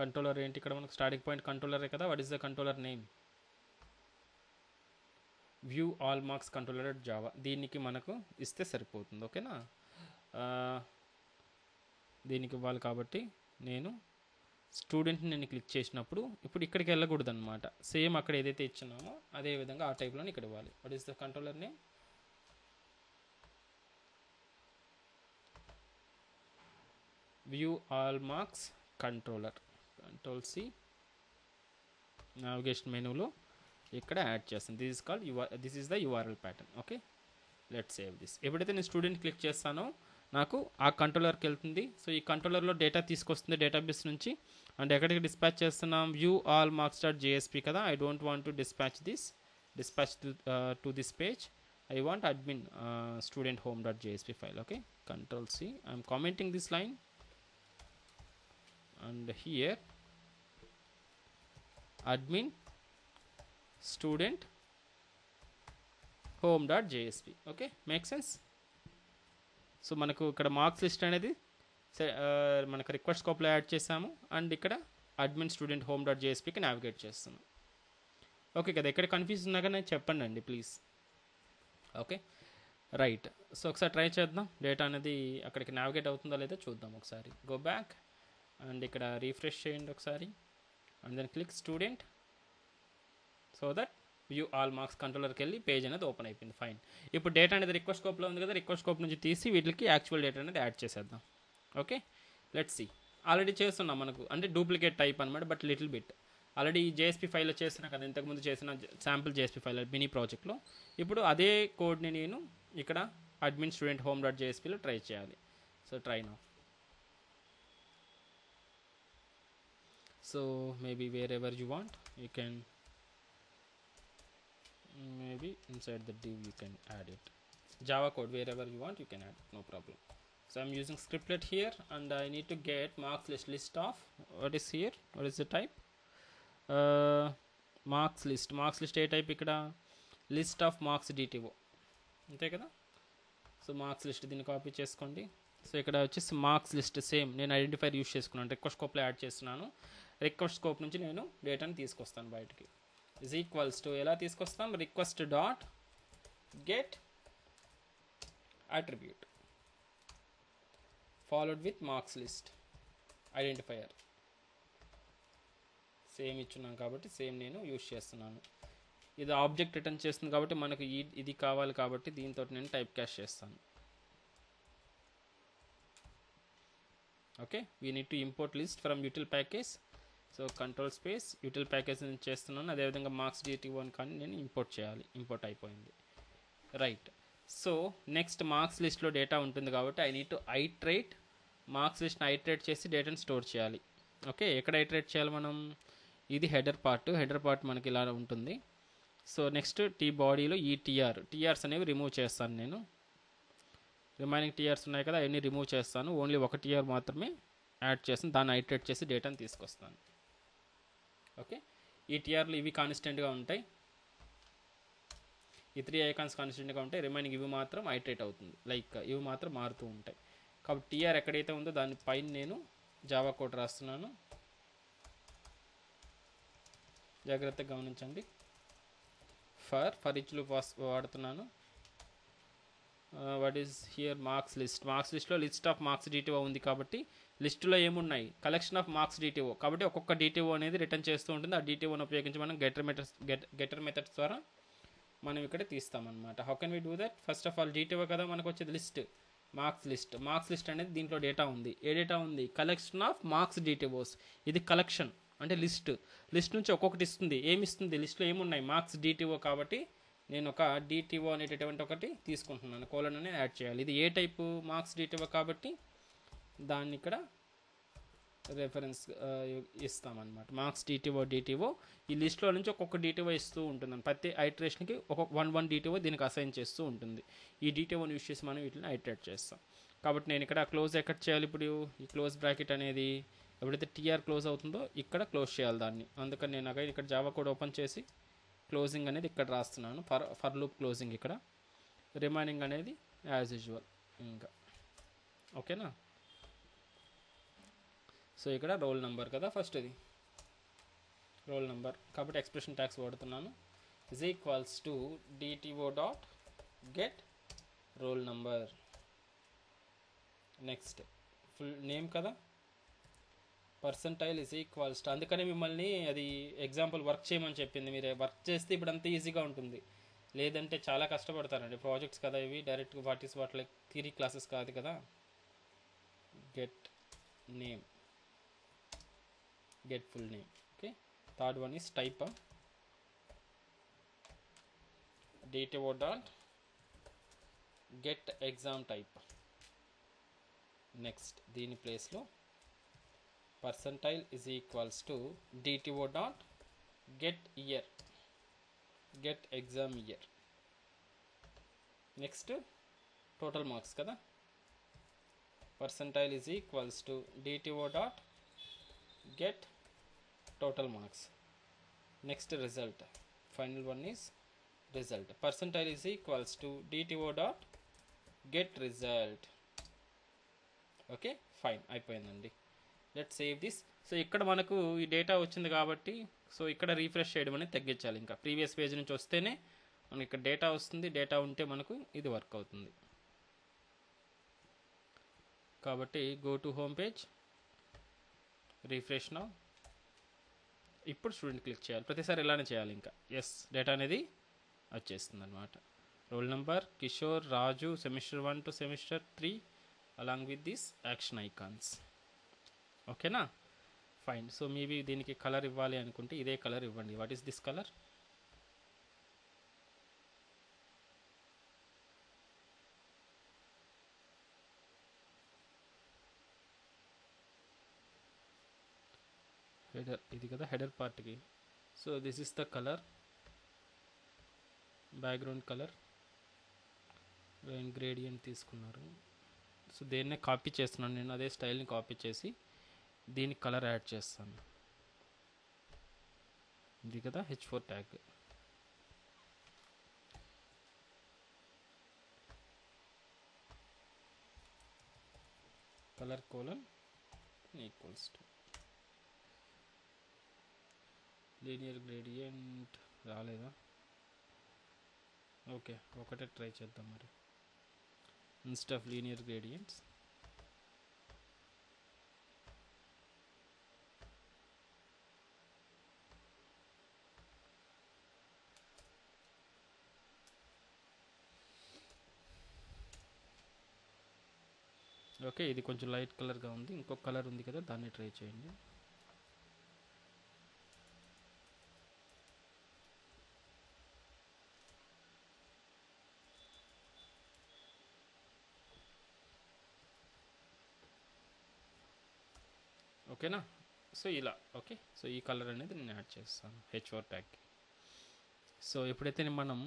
Controller ఏంటి ఇక్కడ మనకు? స్టార్టింగ్ పాయింట్ కంట్రోలరే కదా. What is the controller name? View all marks controller Java. దీనికి మనకు ఇస్తే సరిపోతుంది. ఓకేనా, దీనికి ఇవ్వాలి. కాబట్టి నేను స్టూడెంట్ని నేను క్లిక్ చేసినప్పుడు ఇప్పుడు ఇక్కడికి వెళ్ళకూడదు అనమాట. సేమ్ అక్కడ ఏదైతే ఇచ్చినామో అదే విధంగా ఆ టైప్లోనే ఇక్కడ ఇవ్వాలి. What is the controller name? View all marks controller. Control+C, navigation మెనూలో ఇక్కడ యాడ్ చేస్తాను. This is called this is the URL pattern. Okay, let's save this. ఎప్పుడైతే నేను స్టూడెంట్ క్లిక్ చేస్తానో నాకు ఆ కంట్రోలర్కి వెళ్తుంది. సో ఈ కంట్రోలర్లో డేటా తీసుకొస్తుంది డేటాబేస్ నుంచి. అండ్ ఎక్కడికి డిస్పాచ్ చేస్తున్నాం? వ్యూ ఆల్ marks.jsp కదా. I don't want to dispatch to this page. I want admin student home.jsp file. Okay, Control+C. I'm commenting this line, and here admin student home.jsp. okay, make sense? So మనకు ఇక్కడ marks list అనేది మనకు request స్కోప్లో add చేసాము, and ఇక్కడ admin student home.jspకి navigate చేస్తున్నాం. Okay కదా, ఎక్కడ కన్ఫ్యూజ్ ఉన్నా కానీ చెప్పండి అండి ప్లీజ్. Okay, right. సో ఒకసారి ట్రై చేద్దాం, డేటా అనేది అక్కడికి నావిగేట్ అవుతుందో లేదో చూద్దాం ఒకసారి. గో బ్యాక్ అండ్ ఇక్కడ రీఫ్రెష్ చేయండి ఒకసారి, and then click student, so that view all marks కంట్రోలర్కి వెళ్ళి పేజ్ అనేది ఓపెన్ అయిపోయింది. ఫైన్. ఇప్పుడు డేటా అనేది రిక్వెస్ట్ స్కోప్లో ఉంది కదా, రిక్వెస్ట్ స్కోప్ నుంచి తీసి వీటికి యాక్చువల్ డేటా అనేది యాడ్ చేసేద్దాం. Okay, let's see. ఆల్రెడీ చేస్తున్నాం మనకు, అంటే డూప్లికేట్ టైప్ అనమాట, బట్ లిటిల్ బిట్. ఆల్రెడీ ఈ జేఎస్పీ ఫైల్లో చేస్తున్నా కదా, ఇంతకుముందు చేసిన శాంపుల్ జేఎస్పీ ఫైల్ మినీ ప్రాజెక్ట్లో. ఇప్పుడు అదే కోడ్ని నేను ఇక్కడ అడ్మిన్ స్టూడెంట్ home.jspలో ట్రై చేయాలి. So try now. So maybe wear ever you want you can, maybe inside the div you can add it. Java code wherever you want you can add, no problem. So I'm using scriptlet here, and I need to get marks list of what is here, what is the type? Marks list A type ఇక్కడ? List of marks DTO అంతే కదా. So marks list దీన్ని copy చేసుకోండి. So ఇక్కడ వచ్చేసి marks list same నేను identifier use చేసుకున్నాను, request స్కోప్లో యాడ్ చేస్తున్నాను. రిక్వెస్ట్ స్కోప్ నుంచి నేను డేటాని తీసుకొస్తాను బయటికి. is equals to ఎలా తీసుకొస్తాం? Request dot get attribute followed with marks list identifier. Same ఇచ్చున్నాం కాబట్టి సేమ్ నేను యూజ్ చేస్తున్నాను. ఇది ఆబ్జెక్ట్ రిటర్న్ చేస్తుంది కాబట్టి మనకు ఇది కావాలి కాబట్టి దీంతో నేను టైప్ క్యాస్ట్ చేస్తాను. Okay, we need to import list from util package. So control space util package నేను చేస్తున్నాను. అదేవిధంగా మార్క్స్ DT1 కానీ నేను ఇంపోర్ట్ చేయాలి. ఇంపోర్ట్ అయిపోయింది. రైట్. సో నెక్స్ట్ మార్క్స్ లిస్ట్లో డేటా ఉంటుంది కాబట్టి ఐ నీడ్ టు ఐట్రేట్ మార్క్స్ లిస్ట్ని ఐట్రేట్ చేసి డేటాను స్టోర్ చేయాలి. ఓకే, ఎక్కడ ఐట్రేట్ చేయాలి మనం? ఇది హెడర్ పార్ట్ మనకి ఇలా ఉంటుంది. సో నెక్స్ట్ బాడీలో ఈ టీఆర్స్ అనేవి రిమూవ్ చేస్తాను నేను. రిమైనింగ్ టీఆర్స్ ఉన్నాయి కదా, అవన్నీ రిమూవ్ చేస్తాను. ఓన్లీ ఒక టీఆర్ మాత్రమే యాడ్ చేస్తాను. దాన్ని ఐట్రేట్ చేసి డేటాను తీసుకొస్తాను. ఓకే, ఈ టీఆర్లు ఇవి కాన్స్టెంట్గా ఉంటాయి. ఈ 3 ఐకాన్స్ కాన్స్టెంట్గా ఉంటాయి. రిమైనింగ్ ఇవి మాత్రం ఐట్రేట్ అవుతుంది. లైక్ ఇవి మాత్రం మారుతూ ఉంటాయి. కాబట్టి టీఆర్ ఎక్కడైతే ఉందో దానిపైన నేను జావా కోడ్ రాస్తున్నాను. జాగ్రత్తగా గమనించండి. ఫర్ ఈచ్ లూప్ వాడుతున్నాను. What is here? మార్క్స్ లిస్ట్లో లిస్ట్ ఆఫ్ మార్క్స్ DTO ఉంది కాబట్టి లిస్టులో ఏమున్నాయి? Collection of marks DTO. కాబట్టి ఒక్కొక్క DTO అనేది రిటర్న్ చేస్తూ ఉంటుంది. ఆ DTOని ఉపయోగించి మనం గెటర్ మెథడ్స్ ద్వారా మనం ఇక్కడ తీస్తామన్నమాట. How can we do that? First of all DTO కదా మనకు వచ్చేది లిస్ట్, మార్క్స్ లిస్ట్ అనేది దీంట్లో డేటా ఉంది. ఏ డేటా ఉంది? Collection of marks DTOs. ఇది కలెక్షన్ అంటే లిస్ట్ నుంచి ఒక్కొక్కటి ఇస్తుంది. ఏమి ఇస్తుంది? లిస్ట్లో ఏమున్నాయి? Marks DTO. కాబట్టి నేను ఒక DTO అనేటటువంటి ఒకటి తీసుకుంటున్నాను. కోలన్ అనేది యాడ్ చేయాలి. ఇది ఏ టైపు? మార్క్స్ DTO కాబట్టి దాన్ని ఇక్కడ రెఫరెన్స్ ఇస్తామన్నమాట. మార్క్స్ DTO ఈ లిస్ట్లో నుంచి ఒక్కొక్క DTO ఇస్తూ ఉంటుందని ప్రతి ఐటరేషన్కి ఒక 1 DTO దీనికి అసైన్ చేస్తూ ఉంటుంది. ఈ DTOని యూస్ చేసి మనం వీటిని ఐటరేట్ చేస్తాం. కాబట్టి నేను ఇక్కడ క్లోజ్ ఎక్కడ చేయాలి? ఇప్పుడు ఈ క్లోజ్ బ్రాకెట్ అనేది ఎప్పుడైతే TR క్లోజ్ అవుతుందో ఇక్కడ క్లోజ్ చేయాలి దాన్ని. అందుకని నేను అగైన్ ఇక్కడ జావా కోడ్ ఓపెన్ చేసి క్లోజింగ్ అనేది ఇక్కడ రాస్తున్నాను. ఫర్ లూప్ క్లోజింగ్ ఇక్కడ, రిమైనింగ్ అనేది యాజ్ యూజువల్ ఇంకా. ఓకేనా? సో ఇక్కడ రోల్ నెంబర్ కదా ఫస్ట్, ఇది రోల్ నెంబర్ కాబట్టి ఎక్స్ప్రెషన్ ట్యాగ్స్ వాడుతున్నాను. Is equals to DTO.get roll number. Next full name కదా, పర్సంటైల్ ఈజ్ ఈక్వల్స్ టు, అందుకనే మిమ్మల్ని అది ఎగ్జాంపుల్ వర్క్ చేయమని చెప్పింది. మీరు వర్క్ చేస్తే ఇప్పుడు అంత ఈజీగా ఉంటుంది, లేదంటే చాలా కష్టపడతారండి. ప్రాజెక్ట్స్ కదా ఇవి, డైరెక్ట్గా వాట్ లైక్ థియరీ క్లాసెస్ కాదు కదా. Get name, get full name. Okay, third one is type DTO dot get exam type. Next దీని ప్లేస్ లో percentile is equals to DTO dot get year, get exam year. Next total marks కదా, percentile is equals to DTO dot get total marks. Next result, final one is result. Percentile is equals to DTO dot get result. Okay, fine, అయిపోయిందండి. Let save this. So ఇక్కడ మనకు ఈ data వచ్చింది కాబట్టి so ఇక్కడ refresh చేయడం అనేది తగ్గించాలి. ఇంకా ప్రీవియస్ పేజ్ నుంచి వస్తేనే మనకి ఇక్కడ డేటా వస్తుంది. డేటా ఉంటే మనకు ఇది వర్క్ అవుతుంది. కాబట్టి go to home page, refresh now. ఇప్పుడు స్టూడెంట్ క్లిక్ చేయాలి. ప్రతిసారి ఇలానే చేయాలి. ఇంకా ఎస్, డేటా అనేది వచ్చేస్తుంది అనమాట. Roll number Kishore Raju, semester 1 to semester 3 along with this action icons. ఓకేనా, ఫైన్. సో మేబీ దీనికి కలర్ ఇవ్వాలి అనుకుంటే ఇదే కలర్ ఇవ్వండి. What is this colour? Header ఇది కదా, హెడర్ పార్ట్కి. So this is the colour, background colour. Gradient తీసుకున్నారు. సో దేన్నే కాపీ చేస్తున్నాను నేను, అదే స్టైల్ని కాపీ చేసి దీనికి కలర్ యాడ్ చేస్తాను. ఇది కదా H4 tag. Colour colon equals to linear gradient. రాలేదా? ఓకే, ఒకటే ట్రై చేద్దాం మరి. Instead of linear gradients okay, ఇది కొంచెం లైట్ కలర్గా ఉంది. ఇంకొక కలర్ ఉంది కదా, దాన్ని ట్రై చేయండి. ఓకేనా? సో ఇలా ఓకే. సో ఈ కలర్ అనేది నేను యాడ్ చేస్తాను H4 ట్యాగ్కి. సో ఎప్పుడైతే మనం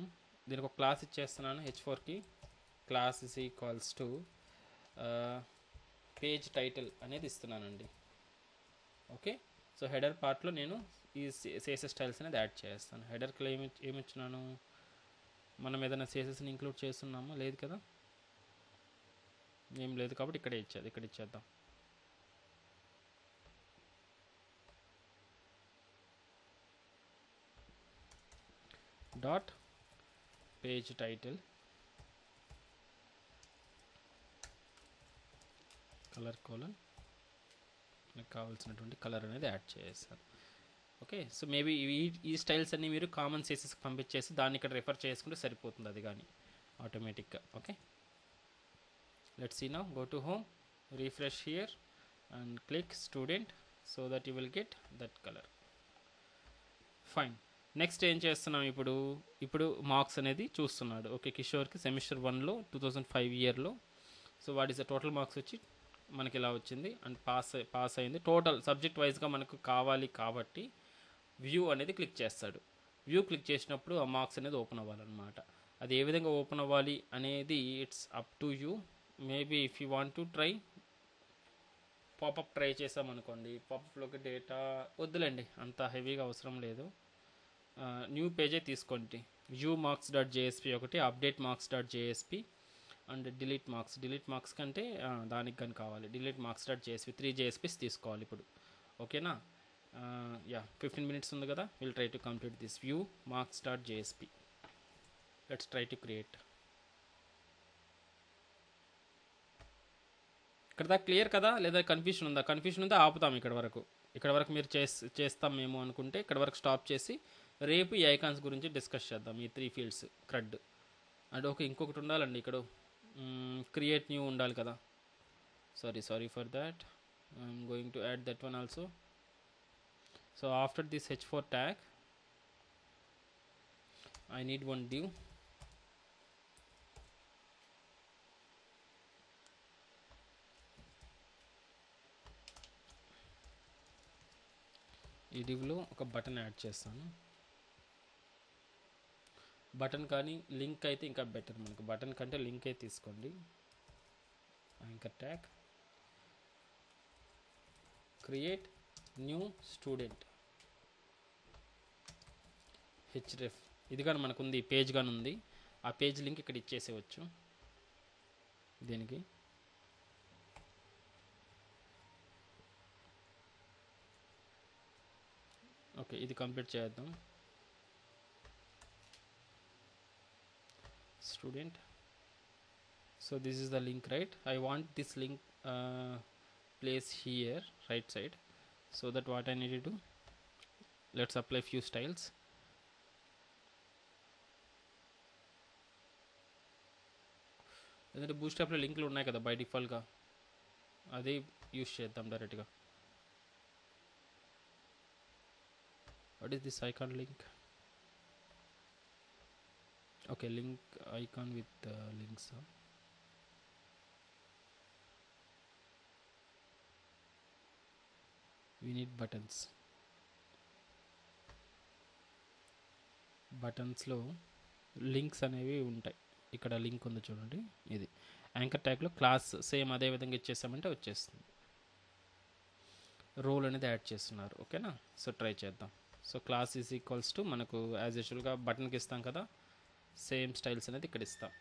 దీనికి ఒక క్లాస్ ఇచ్చేస్తున్నాను H4కి, class is equals to page title అనేది ఇస్తున్నానండి. ఓకే, సో హెడర్ పార్ట్లో నేను ఈ CSS స్టైల్స్ అనేది యాడ్ చేస్తాను. హెడర్కి ఏమి ఇచ్చినాను, మనం ఏదైనా CSSని ఇంక్లూడ్ చేస్తున్నామో లేదు కదా, ఏం లేదు కాబట్టి ఇక్కడ ఇచ్చేద్దాం. Dot page title colour colon, నాకు కావాల్సినటువంటి కలర్ అనేది యాడ్ చేస్తాను. ఓకే, సో మేబీ ఈ స్టైల్స్ అన్నీ మీరు కామన్ CSSకి పంపించేసి దాన్ని ఇక్కడ రిఫర్ చేసుకుంటే సరిపోతుంది, అది కానీ ఆటోమేటిక్గా. Okay, let's see now. Go to home, refresh here and click student so that you will get that colour. Fine. Next ఏం చేస్తున్నాం, ఇప్పుడు మార్క్స్ అనేది చూస్తున్నాడు. ఓకే, కిషోర్కి సెమిస్టర్ 1లో 2005 ఇయర్లో. So what is the total marks వచ్చి మనకి ఇలా వచ్చింది అండ్ పాస్ అయింది. టోటల్ సబ్జెక్ట్ వైజ్గా మనకు కావాలి కాబట్టి వ్యూ అనేది క్లిక్ చేస్తాడు. వ్యూ క్లిక్ చేసినప్పుడు ఆ మార్క్స్ అనేది ఓపెన్ అవ్వాలన్నమాట. అది ఏ విధంగా ఓపెన్ అవ్వాలి అనేది it's up to you. Maybe if you want to try popup try చేసామనుకోండి, పాపప్లోకి డేటా వద్దులేండి, అంత హెవీగా అవసరం లేదు. న్యూ పేజే తీసుకోండి. వ్యూ మార్క్స్ డాట్ జేఎస్పీ ఒకటి, update marks dot JSP and delete marks కంటే దానికి కానీ కావాలి delete marks dot JSP. 3 JSPs తీసుకోవాలి ఇప్పుడు. ఓకేనా? 15 minutes ఉంది కదా, will try to complete this view marks dot JSP. Let's try to create. ఇక్కడ దాకా క్లియర్ కదా, లేదా కన్ఫ్యూషన్ ఉందా? కన్ఫ్యూషన్ ఉందా ఆపుతాం ఇక్కడ వరకు మీరు చేస్తాం మేము అనుకుంటే ఇక్కడ వరకు స్టాప్ చేసి రేపు ఈ ఐకాన్స్ గురించి డిస్కస్ చేద్దాం. ఈ 3 fields క్రడ్ అండ్ ఓకే, ఇంకొకటి ఉండాలండి ఇక్కడ, క్రియేట్ న్యూ ఉండాలి కదా. Sorry for that, I'm going to add that one also. So after this H4 tag I need one div. ఈ divలో ఒక బటన్ యాడ్ చేస్తాను. బటన్ కానీ లింక్ అయితే ఇంకా బెటర్, మనకు బటన్ కంటే లింక్ అయితే తీసుకోండి. Anchor tag create new student href. ఇది కానీ మనకు ఉంది, పేజ్ కానీ ఉంది. ఆ పేజ్ లింక్ ఇక్కడ ఇచ్చేసేవచ్చు దీనికి. ఓకే, ఇది కంప్లీట్ చేద్దాం. Student, so this is the link, right? I want this link place here right side, so that what I need to do, let's apply few styles. ఎందుకంటే బూస్ట్రాప్లో లింక్లు ఉన్నాయి కదా బై డిఫాల్ట్గా, అదే use చేద్దాం డైరెక్ట్గా. What is this icon link? Okay, link icon with links. We need buttons. బటన్స్లో links అనేవి ఉంటాయి. ఇక్కడ లింక్ ఉంది చూడండి, ఇది యాంకర్ ట్యాగ్లో క్లాస్ సేమ్ అదే విధంగా ఇచ్చేసామంటే వచ్చేస్తుంది. రోల్ అనేది యాడ్ చేస్తున్నారు. ఓకేనా? సో ట్రై చేద్దాం. So class is equals to మనకు యాజ్ యూజువల్గా బటన్కి ఇస్తాం కదా, సేమ్ స్టైల్స్ అనేది ఇక్కడ ఇస్తాం.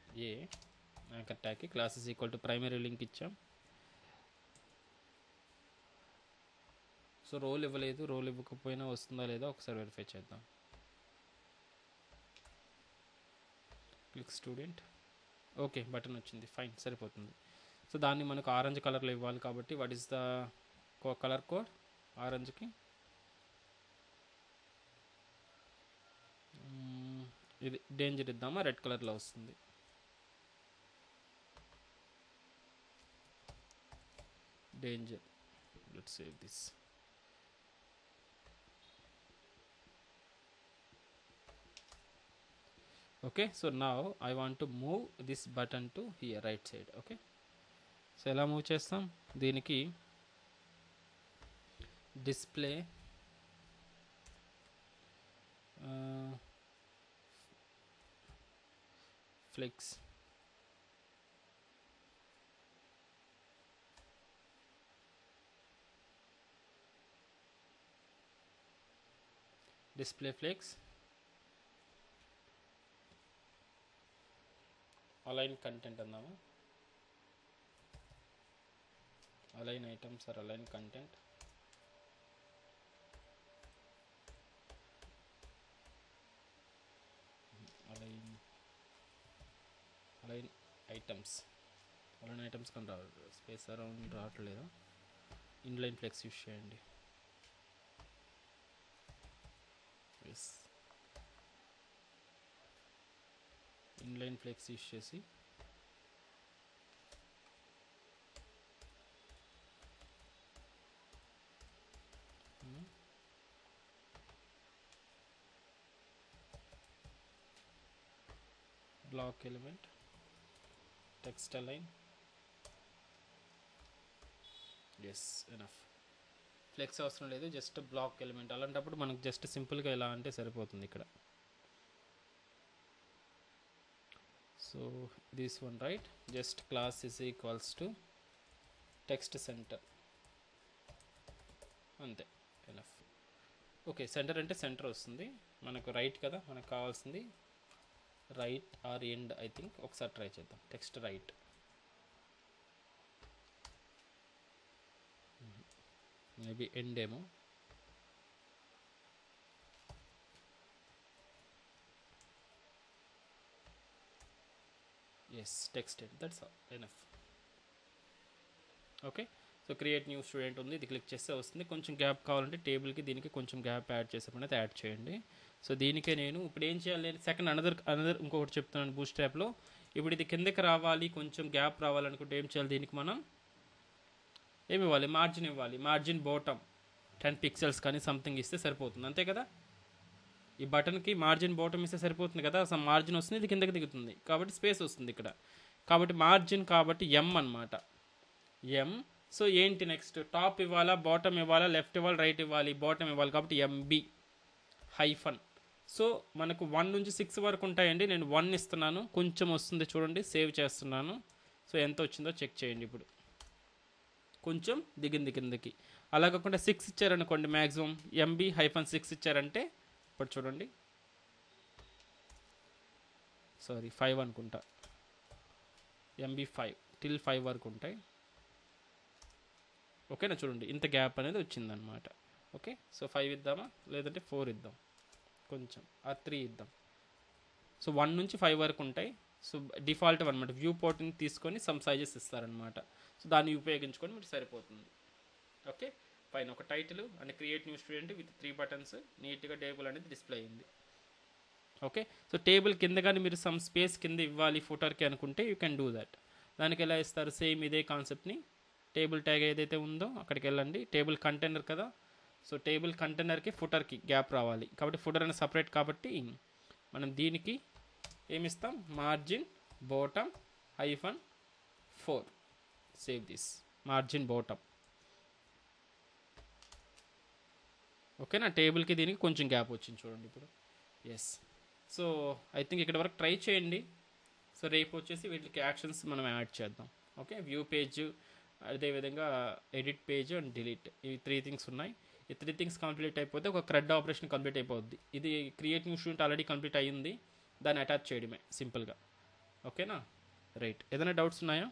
యాంకర్ ట్యాగ్కి class is equal to primary link ఇచ్చాం. సో రోల్ ఇవ్వలేదు, రోల్ ఇవ్వకపోయినా వస్తుందా లేదా ఒకసారి వెరిఫై చేద్దాం. Click student. ఓకే, బటన్ వచ్చింది, ఫైన్, సరిపోతుంది. సో దాన్ని మనకు ఆరెంజ్ కలర్లో ఇవ్వాలి కాబట్టి what is the colour code? ఆరెంజ్కి ఇది డేంజర్ ఇద్దామా, రెడ్ కలర్లో వస్తుంది. danger. Let's save this. Okay, so now I want to move this button to here, right side. Okay, so ఎలా మూవ్ చేస్తాం, దీనికి display flex display flex, align content అందాము, align items or align content, align items, align items kan space around రావట్లేదు, inline flex use చేయండి. yes, inline flex use చేసి block element, text align, yes enough. Flex అవసరం లేదు, just black element. అలాంటప్పుడు మనకు just సింపుల్గా ఎలా అంటే సరిపోతుంది ఇక్కడ. So this one right, just class is equals to text centre, అంతే ఎనఫ్. ఓకే, సెంటర్ అంటే సెంటర్ వస్తుంది మనకు, రైట్ కదా మనకు కావాల్సింది, right or end I think. ఒకసారి ట్రై చేద్దాం, టెక్స్ట్ రైట్, మేబీ ఎండ్ ఏమో. Yes, text end, that's enough. Okay, so create new student ఉంది, ఇది క్లిక్ చేస్తే వస్తుంది. కొంచెం గ్యాప్ కావాలంటే టేబుల్కి దీనికి కొంచెం గ్యాప్ యాడ్ చేసేప్పుడు అయితే యాడ్ చేయండి. సో దీనికే నేను ఇప్పుడు ఏం చేయాలి, సెకండ్ అనదర్ ఇంకొకటి చెప్తున్నాను బూస్ట్ ట్యాప్లో. ఇప్పుడు ఇది కిందకి రావాలి, కొంచెం గ్యాప్ రావాలనుకుంటే ఏం చేయాలి, దీనికి మనం ఏమి ఇవ్వాలి, మార్జిన్ ఇవ్వాలి. మార్జిన్ బాటమ్ 10 pixels కానీ సంథింగ్ ఇస్తే సరిపోతుంది, అంతే కదా. ఈ బటన్కి మార్జిన్ బాటమ్ ఇస్తే సరిపోతుంది కదా, అసలు మార్జిన్ వస్తుంది, ఇది కిందకి దిగుతుంది కాబట్టి స్పేస్ వస్తుంది ఇక్కడ. కాబట్టి మార్జిన్ కాబట్టి ఎం అనమాట, ఎం. సో ఏంటి నెక్స్ట్, టాప్ ఇవ్వాలా, బాటమ్ ఇవ్వాలా, లెఫ్ట్ ఇవ్వాలి, రైట్ ఇవ్వాలి, బాటమ్ ఇవ్వాలి, కాబట్టి ఎంబి హైఫన్. సో మనకు 1 నుంచి 6 వరకు ఉంటాయండి, నేను 1 ఇస్తున్నాను, కొంచెం వస్తుంది చూడండి, సేవ్ చేస్తున్నాను. సో ఎంత వచ్చిందో చెక్ చేయండి. ఇప్పుడు కొంచెం దిగింది కిందకి. అలా కాకుండా 6 ఇచ్చారనుకోండి, మ్యాక్సిమం ఎంబీ -6 ఇచ్చారంటే ఇప్పుడు చూడండి, సారీ 5 అనుకుంటా, ఎంబీ 5 till 5 వరకు ఉంటాయి. ఓకేనా, చూడండి ఇంత గ్యాప్ అనేది వచ్చిందనమాట. ఓకే, సో 5 ఇద్దామా, లేదంటే 4 ఇద్దాం, కొంచెం ఆ 3 ఇద్దాం. సో 1 నుంచి 5 వరకు ఉంటాయి. సో డిఫాల్ట్ అనమాట, వ్యూ పోర్ట్ని తీసుకొని సమ్ సైజెస్ ఇస్తారనమాట. సో దాన్ని ఉపయోగించుకొని మీరు సరిపోతుంది. ఓకే, పైన ఒక title and create new student with 3 buttons, నీట్గా టేబుల్ అనేది డిస్ప్లే అయింది. ఓకే, సో టేబుల్ కింద కానీ మీరు సమ్ స్పేస్ కింద ఇవ్వాలి ఫుటర్కి అనుకుంటే యూ కెన్ డూ దట్. దానికి ఎలా ఇస్తారు, సేమ్ ఇదే కాన్సెప్ట్ని, టేబుల్ ట్యాగ్ ఏదైతే ఉందో అక్కడికి వెళ్ళండి. టేబుల్ కంటైనర్ కదా, సో టేబుల్ కంటైనర్కి ఫుటర్కి గ్యాప్ రావాలి కాబట్టి ఫుటర్ అనేది సపరేట్, కాబట్టి మనం దీనికి ఏమిస్తాం, margin bottom -4. Save this, margin bottom. ఓకేనా, టేబుల్కి దీనికి కొంచెం గ్యాప్ వచ్చింది చూడండి ఇప్పుడు. ఎస్, సో ఐ థింక్ ఇక్కడ వరకు ట్రై చేయండి. సో రేపు వచ్చేసి వీటికి యాక్షన్స్ మనం యాడ్ చేద్దాం. ఓకే, వ్యూ పేజ్, అదేవిధంగా ఎడిట్ పేజ్ అండ్ డిలీట్, ఇవి 3 థింగ్స్ ఉన్నాయి. ఈ 3 థింగ్స్ కంప్లీట్ అయిపోతే ఒక క్రెడ్ ఆపరేషన్ కంప్లీట్ అయిపోద్ది. ఇది create new student already complete అయ్యింది, దాన్ని అటాచ్ చేయడమే సింపుల్గా. ఓకేనా, రైట్. ఏదైనా డౌట్స్ ఉన్నాయా?